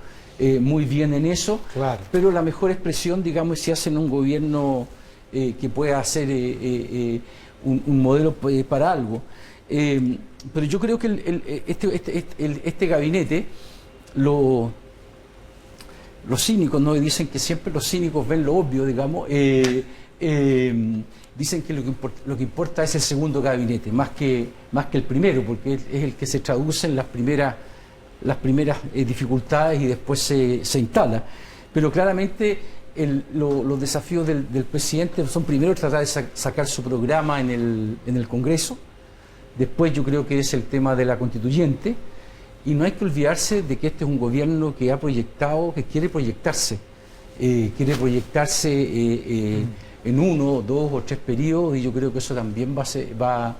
muy bien en eso, Claro. pero la mejor expresión, digamos, es si hacen un gobierno que pueda hacer un modelo para algo. Pero yo creo que este gabinete, los cínicos, ¿no? Dicen que siempre los cínicos ven lo obvio, digamos, dicen que lo que importa es el segundo gabinete, más que el primero, porque es el que se traduce en las primeras dificultades y después se instala. Pero claramente los desafíos del presidente son primero tratar de sacar su programa en el Congreso, después yo creo que es el tema de la constituyente, y no hay que olvidarse de que este es un gobierno que ha proyectado, que quiere proyectarse en 1, 2 o 3 periodos, y yo creo que eso también va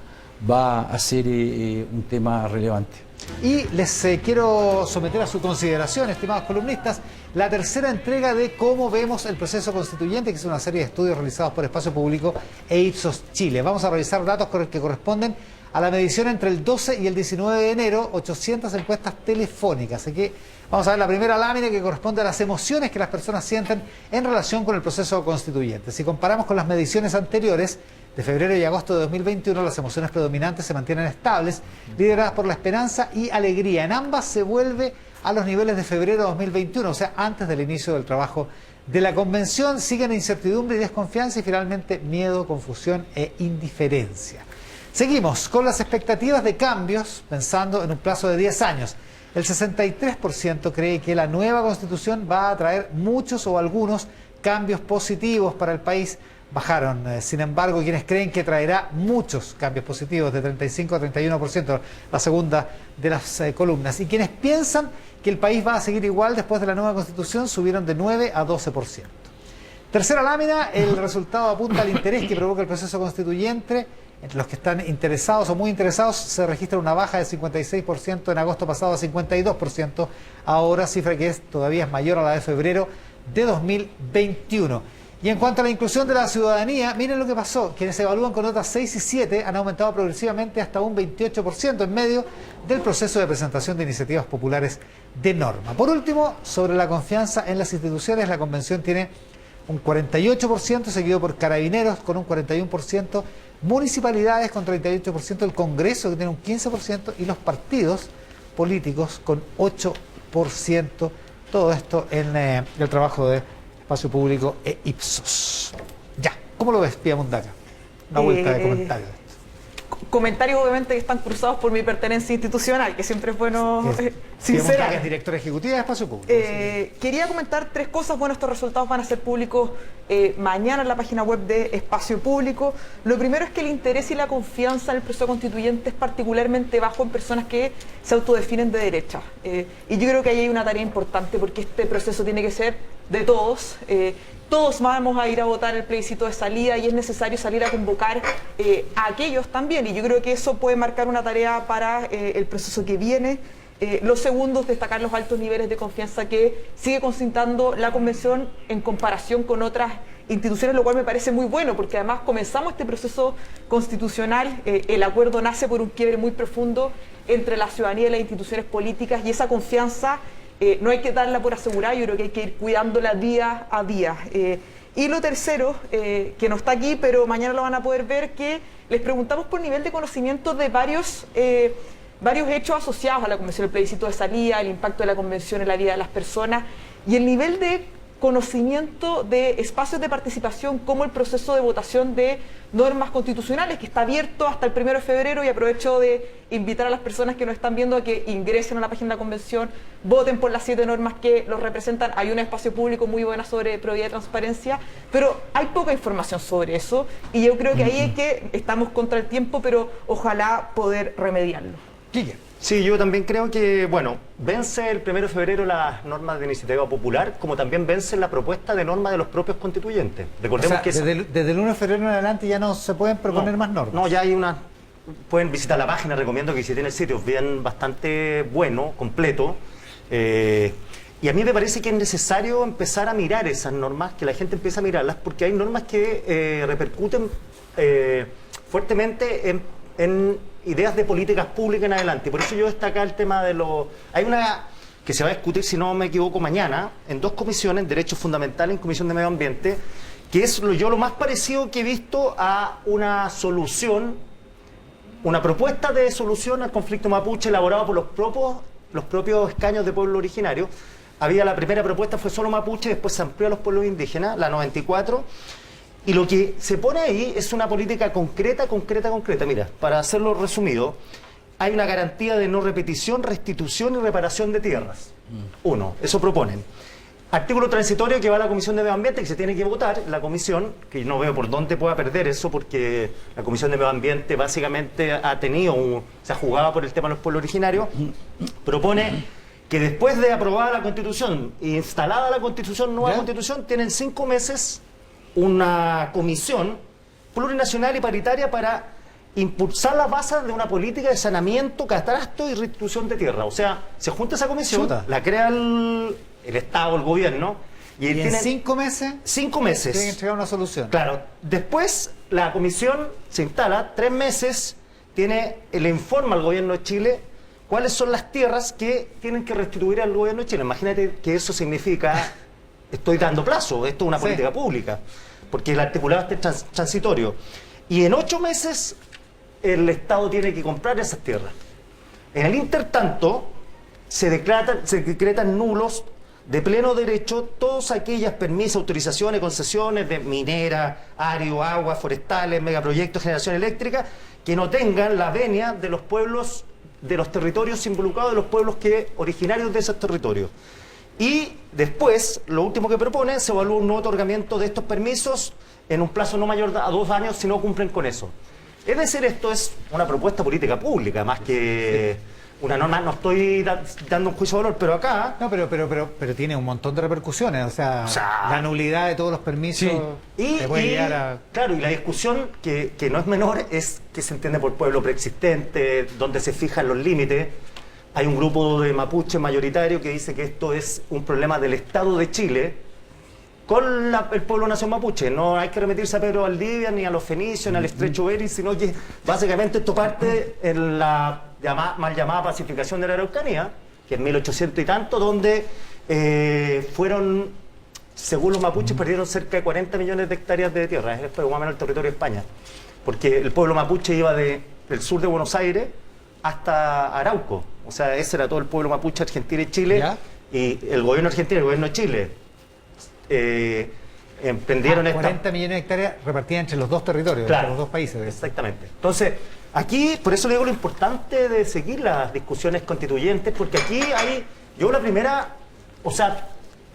a ser un tema relevante. Y les quiero someter a su consideración, estimados columnistas, la tercera entrega de Cómo vemos el proceso constituyente, que es una serie de estudios realizados por Espacio Público e Ipsos Chile. Vamos a revisar datos que corresponden a la medición entre el 12 y el 19 de enero, 800 encuestas telefónicas. Así que vamos a ver la primera lámina, que corresponde a las emociones que las personas sienten en relación con el proceso constituyente. Si comparamos con las mediciones anteriores, de febrero y agosto de 2021, las emociones predominantes se mantienen estables, lideradas por la esperanza y alegría. En ambas se vuelve a los niveles de febrero de 2021, o sea, antes del inicio del trabajo de la convención. Siguen incertidumbre y desconfianza, y finalmente miedo, confusión e indiferencia. Seguimos con las expectativas de cambios, pensando en un plazo de 10 años. El 63% cree que la nueva Constitución va a traer muchos o algunos cambios positivos para el país. Bajaron, sin embargo, quienes creen que traerá muchos cambios positivos, de 35 a 31%, la segunda de las columnas. Y quienes piensan que el país va a seguir igual después de la nueva Constitución, subieron de 9 a 12%. Tercera lámina, el resultado apunta al interés que provoca el proceso constituyente. Entre los que están interesados o muy interesados, se registra una baja de 56% en agosto pasado a 52%, ahora, cifra que todavía es mayor a la de febrero de 2021. Y en cuanto a la inclusión de la ciudadanía, miren lo que pasó. Quienes se evalúan con notas 6 y 7 han aumentado progresivamente hasta un 28% en medio del proceso de presentación de iniciativas populares de norma. Por último, sobre la confianza en las instituciones, la convención tiene un 48%, seguido por Carabineros con un 41%, municipalidades con 38%, el Congreso que tiene un 15% y los partidos políticos con 8%. Todo esto en el trabajo de Espacio Público e Ipsos. Ya, ¿cómo lo ves, Pía Mundaca? Una vuelta de comentarios. Comentarios obviamente que están cruzados por mi pertenencia institucional, que siempre es bueno sincerar. Es directora ejecutiva de Espacio Público. Quería comentar 3 cosas. Bueno, estos resultados van a ser públicos mañana en la página web de Espacio Público. Lo primero es que el interés y la confianza en el proceso constituyente es particularmente bajo en personas que se autodefinen de derecha. Y yo creo que ahí hay una tarea importante, porque este proceso tiene que ser de todos. Todos vamos a ir a votar el plebiscito de salida, y es necesario salir a convocar a aquellos también, y yo creo que eso puede marcar una tarea para el proceso que viene. Lo segundo es destacar los altos niveles de confianza que sigue concentrando la Convención en comparación con otras instituciones, lo cual me parece muy bueno, porque además comenzamos este proceso constitucional, el acuerdo nace por un quiebre muy profundo entre la ciudadanía y las instituciones políticas, y esa confianza no hay que darla por asegurada, yo creo que hay que ir cuidándola día a día. Y lo tercero, que no está aquí, pero mañana lo van a poder ver, que les preguntamos por nivel de conocimiento de varios hechos asociados a la Convención, el plebiscito de salida, el impacto de la Convención en la vida de las personas, y el nivel de conocimiento de espacios de participación como el proceso de votación de normas constitucionales, que está abierto hasta el 1 de febrero, y aprovecho de invitar a las personas que nos están viendo a que ingresen a la página de la Convención, voten por las 7 normas que los representan. Hay un espacio público muy bueno sobre probidad y transparencia, pero hay poca información sobre eso, y yo creo que ahí es que estamos contra el tiempo, pero ojalá poder remediarlo. Quique. Sí, yo también creo que, bueno, vence el 1 de febrero las normas de iniciativa popular, como también vence la propuesta de norma de los propios constituyentes. Recordemos que desde el 1 de febrero en adelante ya no se pueden proponer más normas. No, ya hay una... Pueden visitar la página, recomiendo que visiten el sitio, es bien bastante bueno, completo. Y a mí me parece que es necesario empezar a mirar esas normas, que la gente empiece a mirarlas, porque hay normas que repercuten fuertemente en ideas de políticas públicas en adelante. Por eso yo destaco el tema de los... Hay una que se va a discutir, si no me equivoco, mañana, en 2 comisiones, Derechos Fundamentales y Comisión de Medio Ambiente, que es yo lo más parecido que he visto a una solución, una propuesta de solución al conflicto mapuche elaborado por los propios escaños de pueblo originario. La primera propuesta fue solo mapuche, después se amplió a los pueblos indígenas, la 94, y lo que se pone ahí es una política concreta. Mira, para hacerlo resumido, hay una garantía de no repetición, restitución y reparación de tierras. Uno, eso proponen. Artículo transitorio que va a la Comisión de Medio Ambiente, que se tiene que votar, la comisión, que no veo por dónde pueda perder eso, porque la Comisión de Medio Ambiente básicamente se ha jugado por el tema de los pueblos originarios, propone que después de aprobada la Constitución e instalada la Constitución, nueva Constitución, tienen 5 meses una comisión plurinacional y paritaria para impulsar las bases de una política de saneamiento, catastro y restitución de tierra. O sea, se junta esa comisión, la crea el Estado, el gobierno, y en 5 meses 5 meses tienen que entregar una solución. Claro, después la comisión se instala, 3 meses, le informa al gobierno de Chile cuáles son las tierras que tienen que restituir al gobierno de Chile. Imagínate que eso significa, estoy dando plazo, esto es una política pública, porque el articulado es transitorio. Y en 8 meses el Estado tiene que comprar esas tierras. En el intertanto, se decretan nulos de pleno derecho todas aquellas permisos, autorizaciones, concesiones de minera, área, agua, forestales, megaproyectos, generación eléctrica, que no tengan la venia de los pueblos, de los territorios involucrados, de los pueblos originarios de esos territorios. Y después, lo último que propone, se evalúa un nuevo otorgamiento de estos permisos en un plazo no mayor a 2 años si no cumplen con eso. Es decir, esto es una propuesta política pública, más que una norma. No estoy dando un juicio de valor, pero acá... No, pero tiene un montón de repercusiones, o sea, la nulidad de todos los permisos te puede llegar a... Claro, y la discusión, que no es menor, es que se entiende por pueblo preexistente, donde se fijan los límites. Hay un grupo de mapuche mayoritario que dice que esto es un problema del Estado de Chile con el pueblo nación mapuche. No hay que remitirse a Pedro Valdivia, ni a los fenicios, ni al estrecho Bering, sino que básicamente esto parte en la mal llamada pacificación de la Araucanía, que en 1800 y tanto, donde fueron, según los mapuches, perdieron cerca de 40 millones de hectáreas de tierra. Es más o menos el territorio de España, porque el pueblo mapuche iba del sur de Buenos Aires hasta Arauco. O sea, ese era todo el pueblo mapuche, Argentina y Chile. Y el gobierno argentino y el gobierno de Chile emprendieron 40 millones de hectáreas repartidas entre los 2 territorios, entre los 2 países. Exactamente. Entonces, aquí, por eso le digo lo importante de seguir las discusiones constituyentes, porque aquí hay, la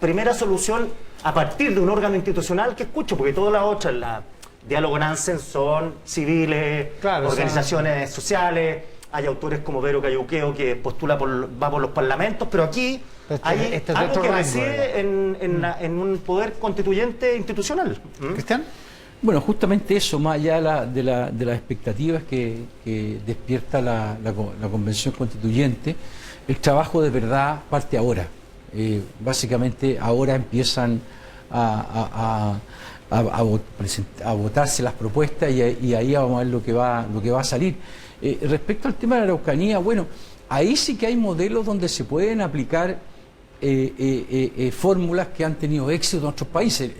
primera solución a partir de un órgano institucional que escucho, porque todas las otras, diálogo Nansen, son civiles, organizaciones sociales, hay autores como Vero Cayuqueo que postula va por los parlamentos, pero aquí hay algo que reside en un poder constituyente institucional. ¿Cristian? Bueno, justamente eso, más allá de las expectativas que despierta la Convención Constituyente, el trabajo de verdad parte ahora. Básicamente ahora empiezan a votarse las propuestas y ahí vamos a ver lo que va a salir. Respecto al tema de la Araucanía, bueno, ahí sí que hay modelos donde se pueden aplicar fórmulas que han tenido éxito en otros países.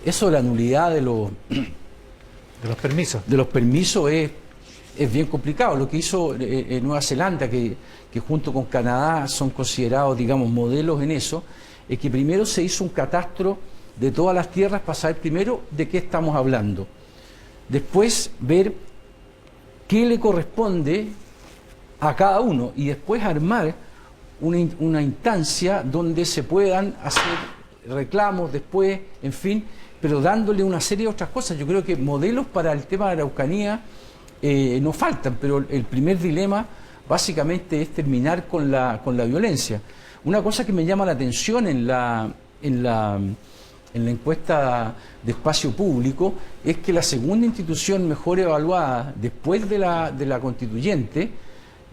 Eso de la nulidad de los permisos es bien complicado. Lo que hizo Nueva Zelanda, que junto con Canadá son considerados, digamos, modelos en eso, es que primero se hizo un catastro de todas las tierras para saber primero de qué estamos hablando. Después ver qué le corresponde a cada uno y después armar una instancia donde se puedan hacer reclamos después, en fin, pero dándole una serie de otras cosas. Yo creo que modelos para el tema de la Araucanía no faltan, pero el primer dilema básicamente es terminar con la violencia. Una cosa que me llama la atención en la encuesta de espacio público es que la segunda institución mejor evaluada después de la constituyente,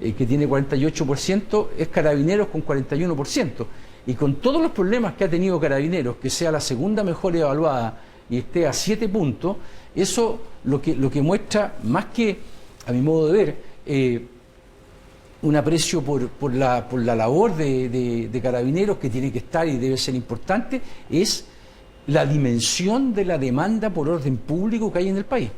que tiene 48%, es Carabineros con 41%. Y con todos los problemas que ha tenido Carabineros, que sea la segunda mejor evaluada y esté a 7 puntos, eso lo que muestra, más que a mi modo de ver, un aprecio por la labor de Carabineros que tiene que estar y debe ser importante, es la dimensión de la demanda por orden público que hay en el país.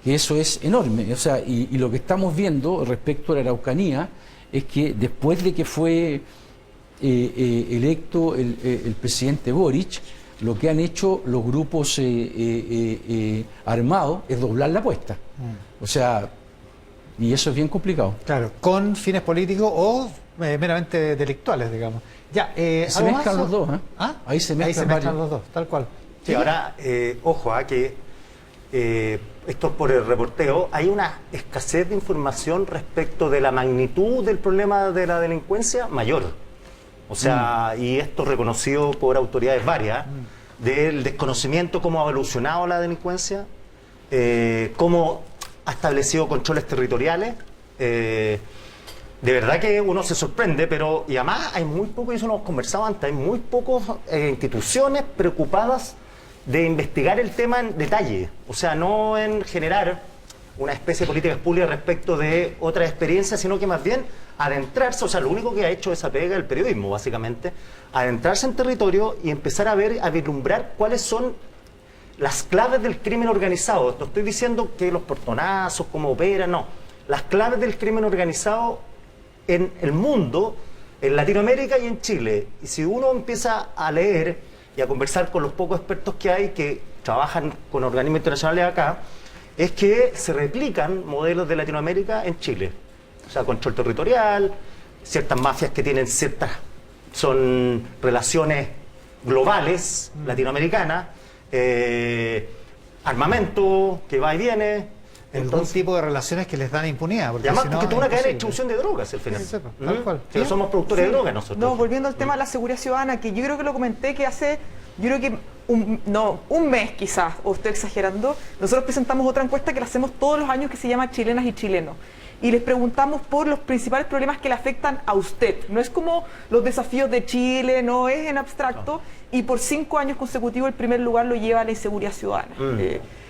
Que eso es enorme. O sea, y lo que estamos viendo respecto a la Araucanía es que después de que fue electo el presidente Boric, lo que han hecho los grupos armados es doblar la apuesta. O sea, y eso es bien complicado. Claro, con fines políticos o meramente delictuales, digamos. Ya, Se ¿algo mezclan más? los dos, ¿eh? ¿Ah? Ahí se Ahí se mezclan mezclan varios. los dos, tal cual. Sí, ahora, ojo, que esto es por el reporteo, hay una escasez de información respecto de la magnitud del problema de la delincuencia mayor. O sea, y esto reconocido por autoridades varias, del desconocimiento cómo ha evolucionado la delincuencia, cómo ha establecido controles territoriales. De verdad que uno se sorprende, pero y además hay muy poco, y eso lo hemos conversado antes, hay muy pocas instituciones preocupadas de investigar el tema en detalle, o sea, no en generar una especie de políticas públicas respecto de otras experiencias, sino que más bien adentrarse, o sea, lo único que ha hecho esa pega el periodismo, básicamente, adentrarse en territorio y empezar a ver, a vislumbrar cuáles son las claves del crimen organizado. No estoy diciendo que los portonazos, cómo operan, no. Las claves del crimen organizado en el mundo, en Latinoamérica y en Chile. Y si uno empieza a leer y a conversar con los pocos expertos que hay que trabajan con organismos internacionales acá, es que se replican modelos de Latinoamérica en Chile. O sea, control territorial, ciertas mafias que tienen son relaciones globales, latinoamericanas, armamento que va y viene. Algún tipo de relaciones que les dan impunidad. Y además, si no, porque toda una cadena de imposible. distribución de drogas, al final. Sí, tal cual. Que somos productores de drogas nosotros. No, volviendo al tema de la seguridad ciudadana, que yo creo que lo comenté que hace, yo creo que un mes quizás, o estoy exagerando, nosotros presentamos otra encuesta que la hacemos todos los años que se llama Chilenas y Chilenos. Y les preguntamos por los principales problemas que le afectan a usted. No es como los desafíos de Chile, no es en abstracto. No. Y por 5 años consecutivos el primer lugar lo lleva a la inseguridad ciudadana.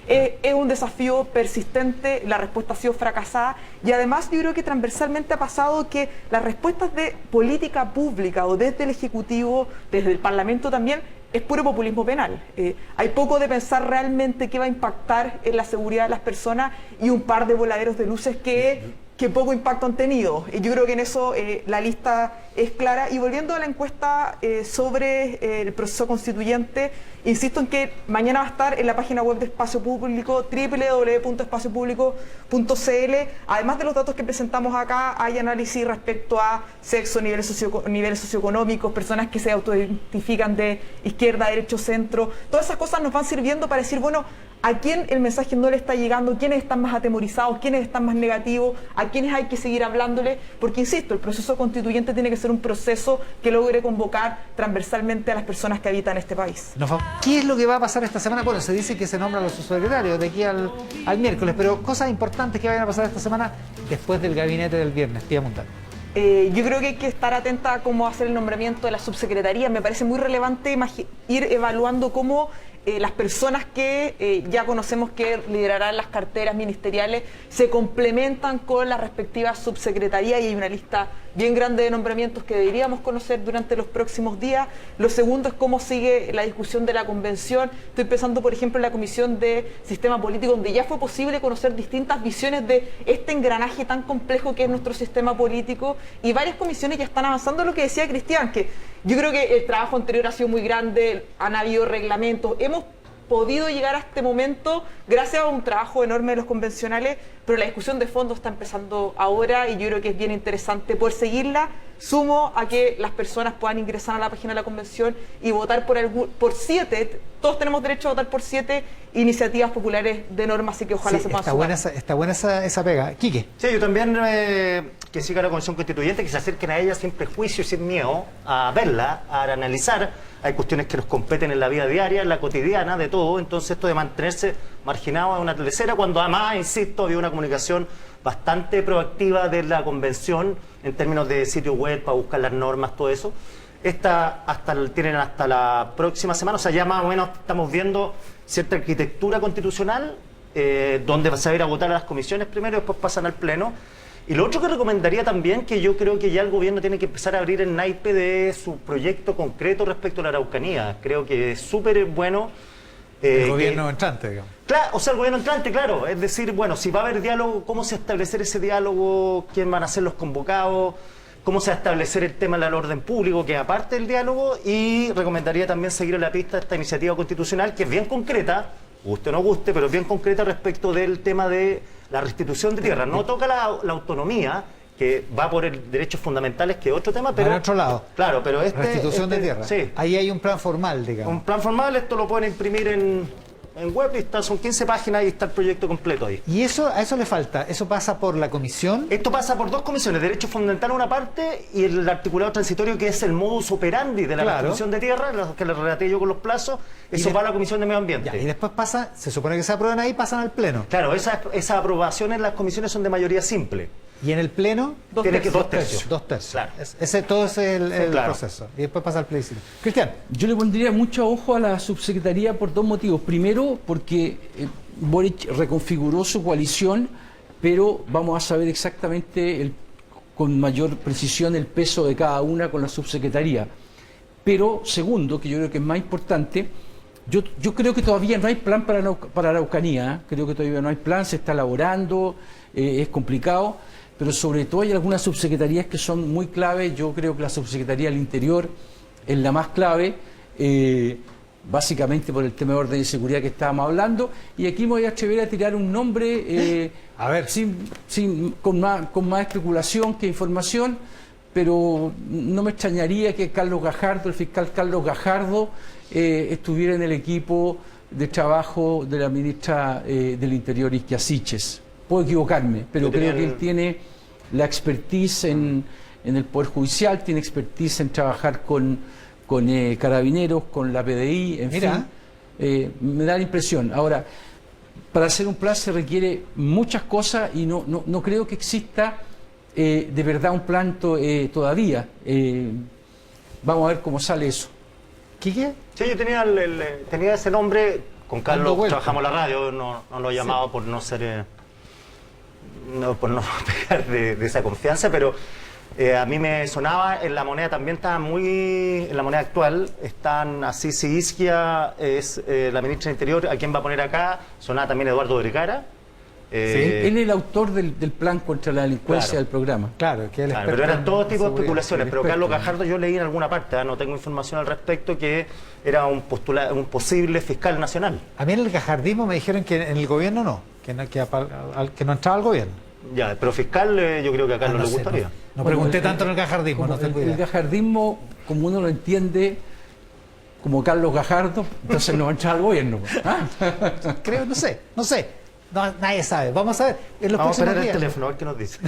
Es un desafío persistente, la respuesta ha sido fracasada y además yo creo que transversalmente ha pasado que las respuestas de política pública o desde el Ejecutivo, desde el Parlamento también, es puro populismo penal. Hay poco de pensar realmente qué va a impactar en la seguridad de las personas y un par de voladeros de luces que poco impacto han tenido. Yo creo que en eso la lista es clara. Y volviendo a la encuesta sobre el proceso constituyente, insisto en que mañana va a estar en la página web de Espacio Público, www.espaciopublico.cl. Además de los datos que presentamos acá, hay análisis respecto a sexo, niveles socioeconómicos, personas que se autoidentifican de izquierda, derecho, centro. Todas esas cosas nos van sirviendo para decir, bueno, a quién el mensaje no le está llegando, quiénes están más atemorizados, quiénes están más negativos, a quiénes hay que seguir hablándole, porque insisto, el proceso constituyente tiene que ser un proceso que logre convocar transversalmente a las personas que habitan este país. ¿Qué es lo que va a pasar esta semana? Bueno, se dice que se nombran los subsecretarios de aquí al miércoles, pero cosas importantes que vayan a pasar esta semana después del gabinete del viernes, Pía Montal. Yo creo que hay que estar atenta a cómo hacer el nombramiento de la subsecretaría. Me parece muy relevante ir evaluando cómo las personas que ya conocemos que liderarán las carteras ministeriales se complementan con las respectivas subsecretarías y hay una lista bien grande de nombramientos que deberíamos conocer durante los próximos días. Lo segundo es cómo sigue la discusión de la convención. Estoy pensando, por ejemplo, en la Comisión de Sistema Político, donde ya fue posible conocer distintas visiones de este engranaje tan complejo que es nuestro sistema político y varias comisiones ya están avanzando. Lo que decía Cristian, que yo creo que el trabajo anterior ha sido muy grande, han habido reglamentos, hemos podido llegar a este momento gracias a un trabajo enorme de los convencionales, pero la discusión de fondo está empezando ahora y yo creo que es bien interesante poder seguirla. Sumo a que las personas puedan ingresar a la página de la convención y votar por 7, todos tenemos derecho a votar por 7 iniciativas populares de norma, así que ojalá se puedan sumar. Está buena esa pega. Quique. Sí, yo también que siga la Convención Constituyente, que se acerquen a ella sin prejuicio y sin miedo, a verla, a analizar. Hay cuestiones que nos competen en la vida diaria, en la cotidiana, de todo. Entonces esto de mantenerse marginado es una tercera, cuando además, insisto, había una comunicación bastante proactiva de la Convención en términos de sitio web para buscar las normas, todo eso. Tienen hasta la próxima semana, o sea, ya más o menos estamos viendo cierta arquitectura constitucional donde se va a ir a votar a las comisiones primero y después pasan al Pleno. Y lo otro que recomendaría también, que yo creo que ya el gobierno tiene que empezar a abrir el naipe de su proyecto concreto respecto a la Araucanía. Creo que es súper bueno. El gobierno entrante, digamos. Claro, o sea, el gobierno entrante, claro. Es decir, bueno, si va a haber diálogo, ¿cómo se va a establecer ese diálogo? ¿Quién van a ser los convocados? ¿Cómo se va a establecer el tema del orden público, que es aparte del diálogo? Y recomendaría también seguir en la pista esta iniciativa constitucional, que es bien concreta, guste o no guste, pero es bien concreta respecto del tema de la restitución de tierras. No toca la autonomía, que va por derechos fundamentales, que es otro tema, pero... Va en otro lado. Claro, pero Restitución de tierra. Sí. Ahí hay un plan formal, digamos. Un plan formal, esto lo pueden imprimir en web, y son 15 páginas y está el proyecto completo ahí. Y eso, a eso le falta, eso pasa por la comisión. Esto pasa por dos comisiones, derechos fundamentales una parte y el articulado transitorio, que es el modus operandi de la restitución de tierra, lo que le relaté yo con los plazos, eso va a la Comisión de Medio Ambiente. Ya, y después pasa, se supone que se aprueban ahí, pasan al Pleno. Claro, esas aprobaciones en las comisiones son de mayoría simple. Y en el Pleno, Tiene que dos tercios. Claro. Claro. Todo es el claro. proceso. Y después pasa al plebiscito. Cristian. Yo le pondría mucho ojo a la subsecretaría por dos motivos. Primero, porque Boric reconfiguró su coalición, pero vamos a saber exactamente con mayor precisión el peso de cada una con la subsecretaría. Pero segundo, que yo creo que es más importante, yo creo que todavía no hay plan para la Araucanía. Creo que todavía no hay plan, se está elaborando, es complicado. Pero sobre todo hay algunas subsecretarías que son muy clave. Yo creo que la subsecretaría del Interior es la más clave, básicamente por el tema de orden y seguridad que estábamos hablando. Y aquí me voy a atrever a tirar un nombre A ver. con más especulación que información, pero no me extrañaría que Carlos Gajardo, el fiscal Carlos Gajardo, estuviera en el equipo de trabajo de la ministra del Interior, Isquia Siches. Puedo equivocarme, pero creo que él tiene la expertise en el Poder Judicial, tiene expertise en trabajar con carabineros, con la PDI, en Mira. fin. Me da la impresión. Ahora, para hacer un plan se requiere muchas cosas y no creo que exista de verdad un plan todavía. Vamos a ver cómo sale eso. ¿Quique? Sí, yo tenía ese nombre, con Dando Carlos vuelta. trabajamos la radio, no lo he llamado por no ser... por no pegar de esa confianza, pero a mí me sonaba, en la moneda también estaba muy, en la moneda actual, están así, si Isquia es la ministra del Interior, ¿a quién va a poner acá? Sonaba también Eduardo Vergara. Él es el autor del plan contra la delincuencia Claro. del programa. Claro, que él Claro, pero eran todo tipo de especulaciones, pero Carlos Gajardo. Gajardo yo leí en alguna parte, no tengo información al respecto, que era un posible fiscal nacional. A mí en el gajardismo me dijeron que en el gobierno no, que no entraba al gobierno. Ya, pero fiscal yo creo que acá no le sé, gustaría. No Bueno, pregunté tanto en el gajardismo, Como no tengo el idea. gajardismo, como uno lo entiende, como Carlos Gajardo, entonces no va a entrar al gobierno. ¿Ah? Creo, no sé. No, nadie sabe. Vamos a ver en los Vamos a próximos esperar el días. teléfono, a ver qué nos dice.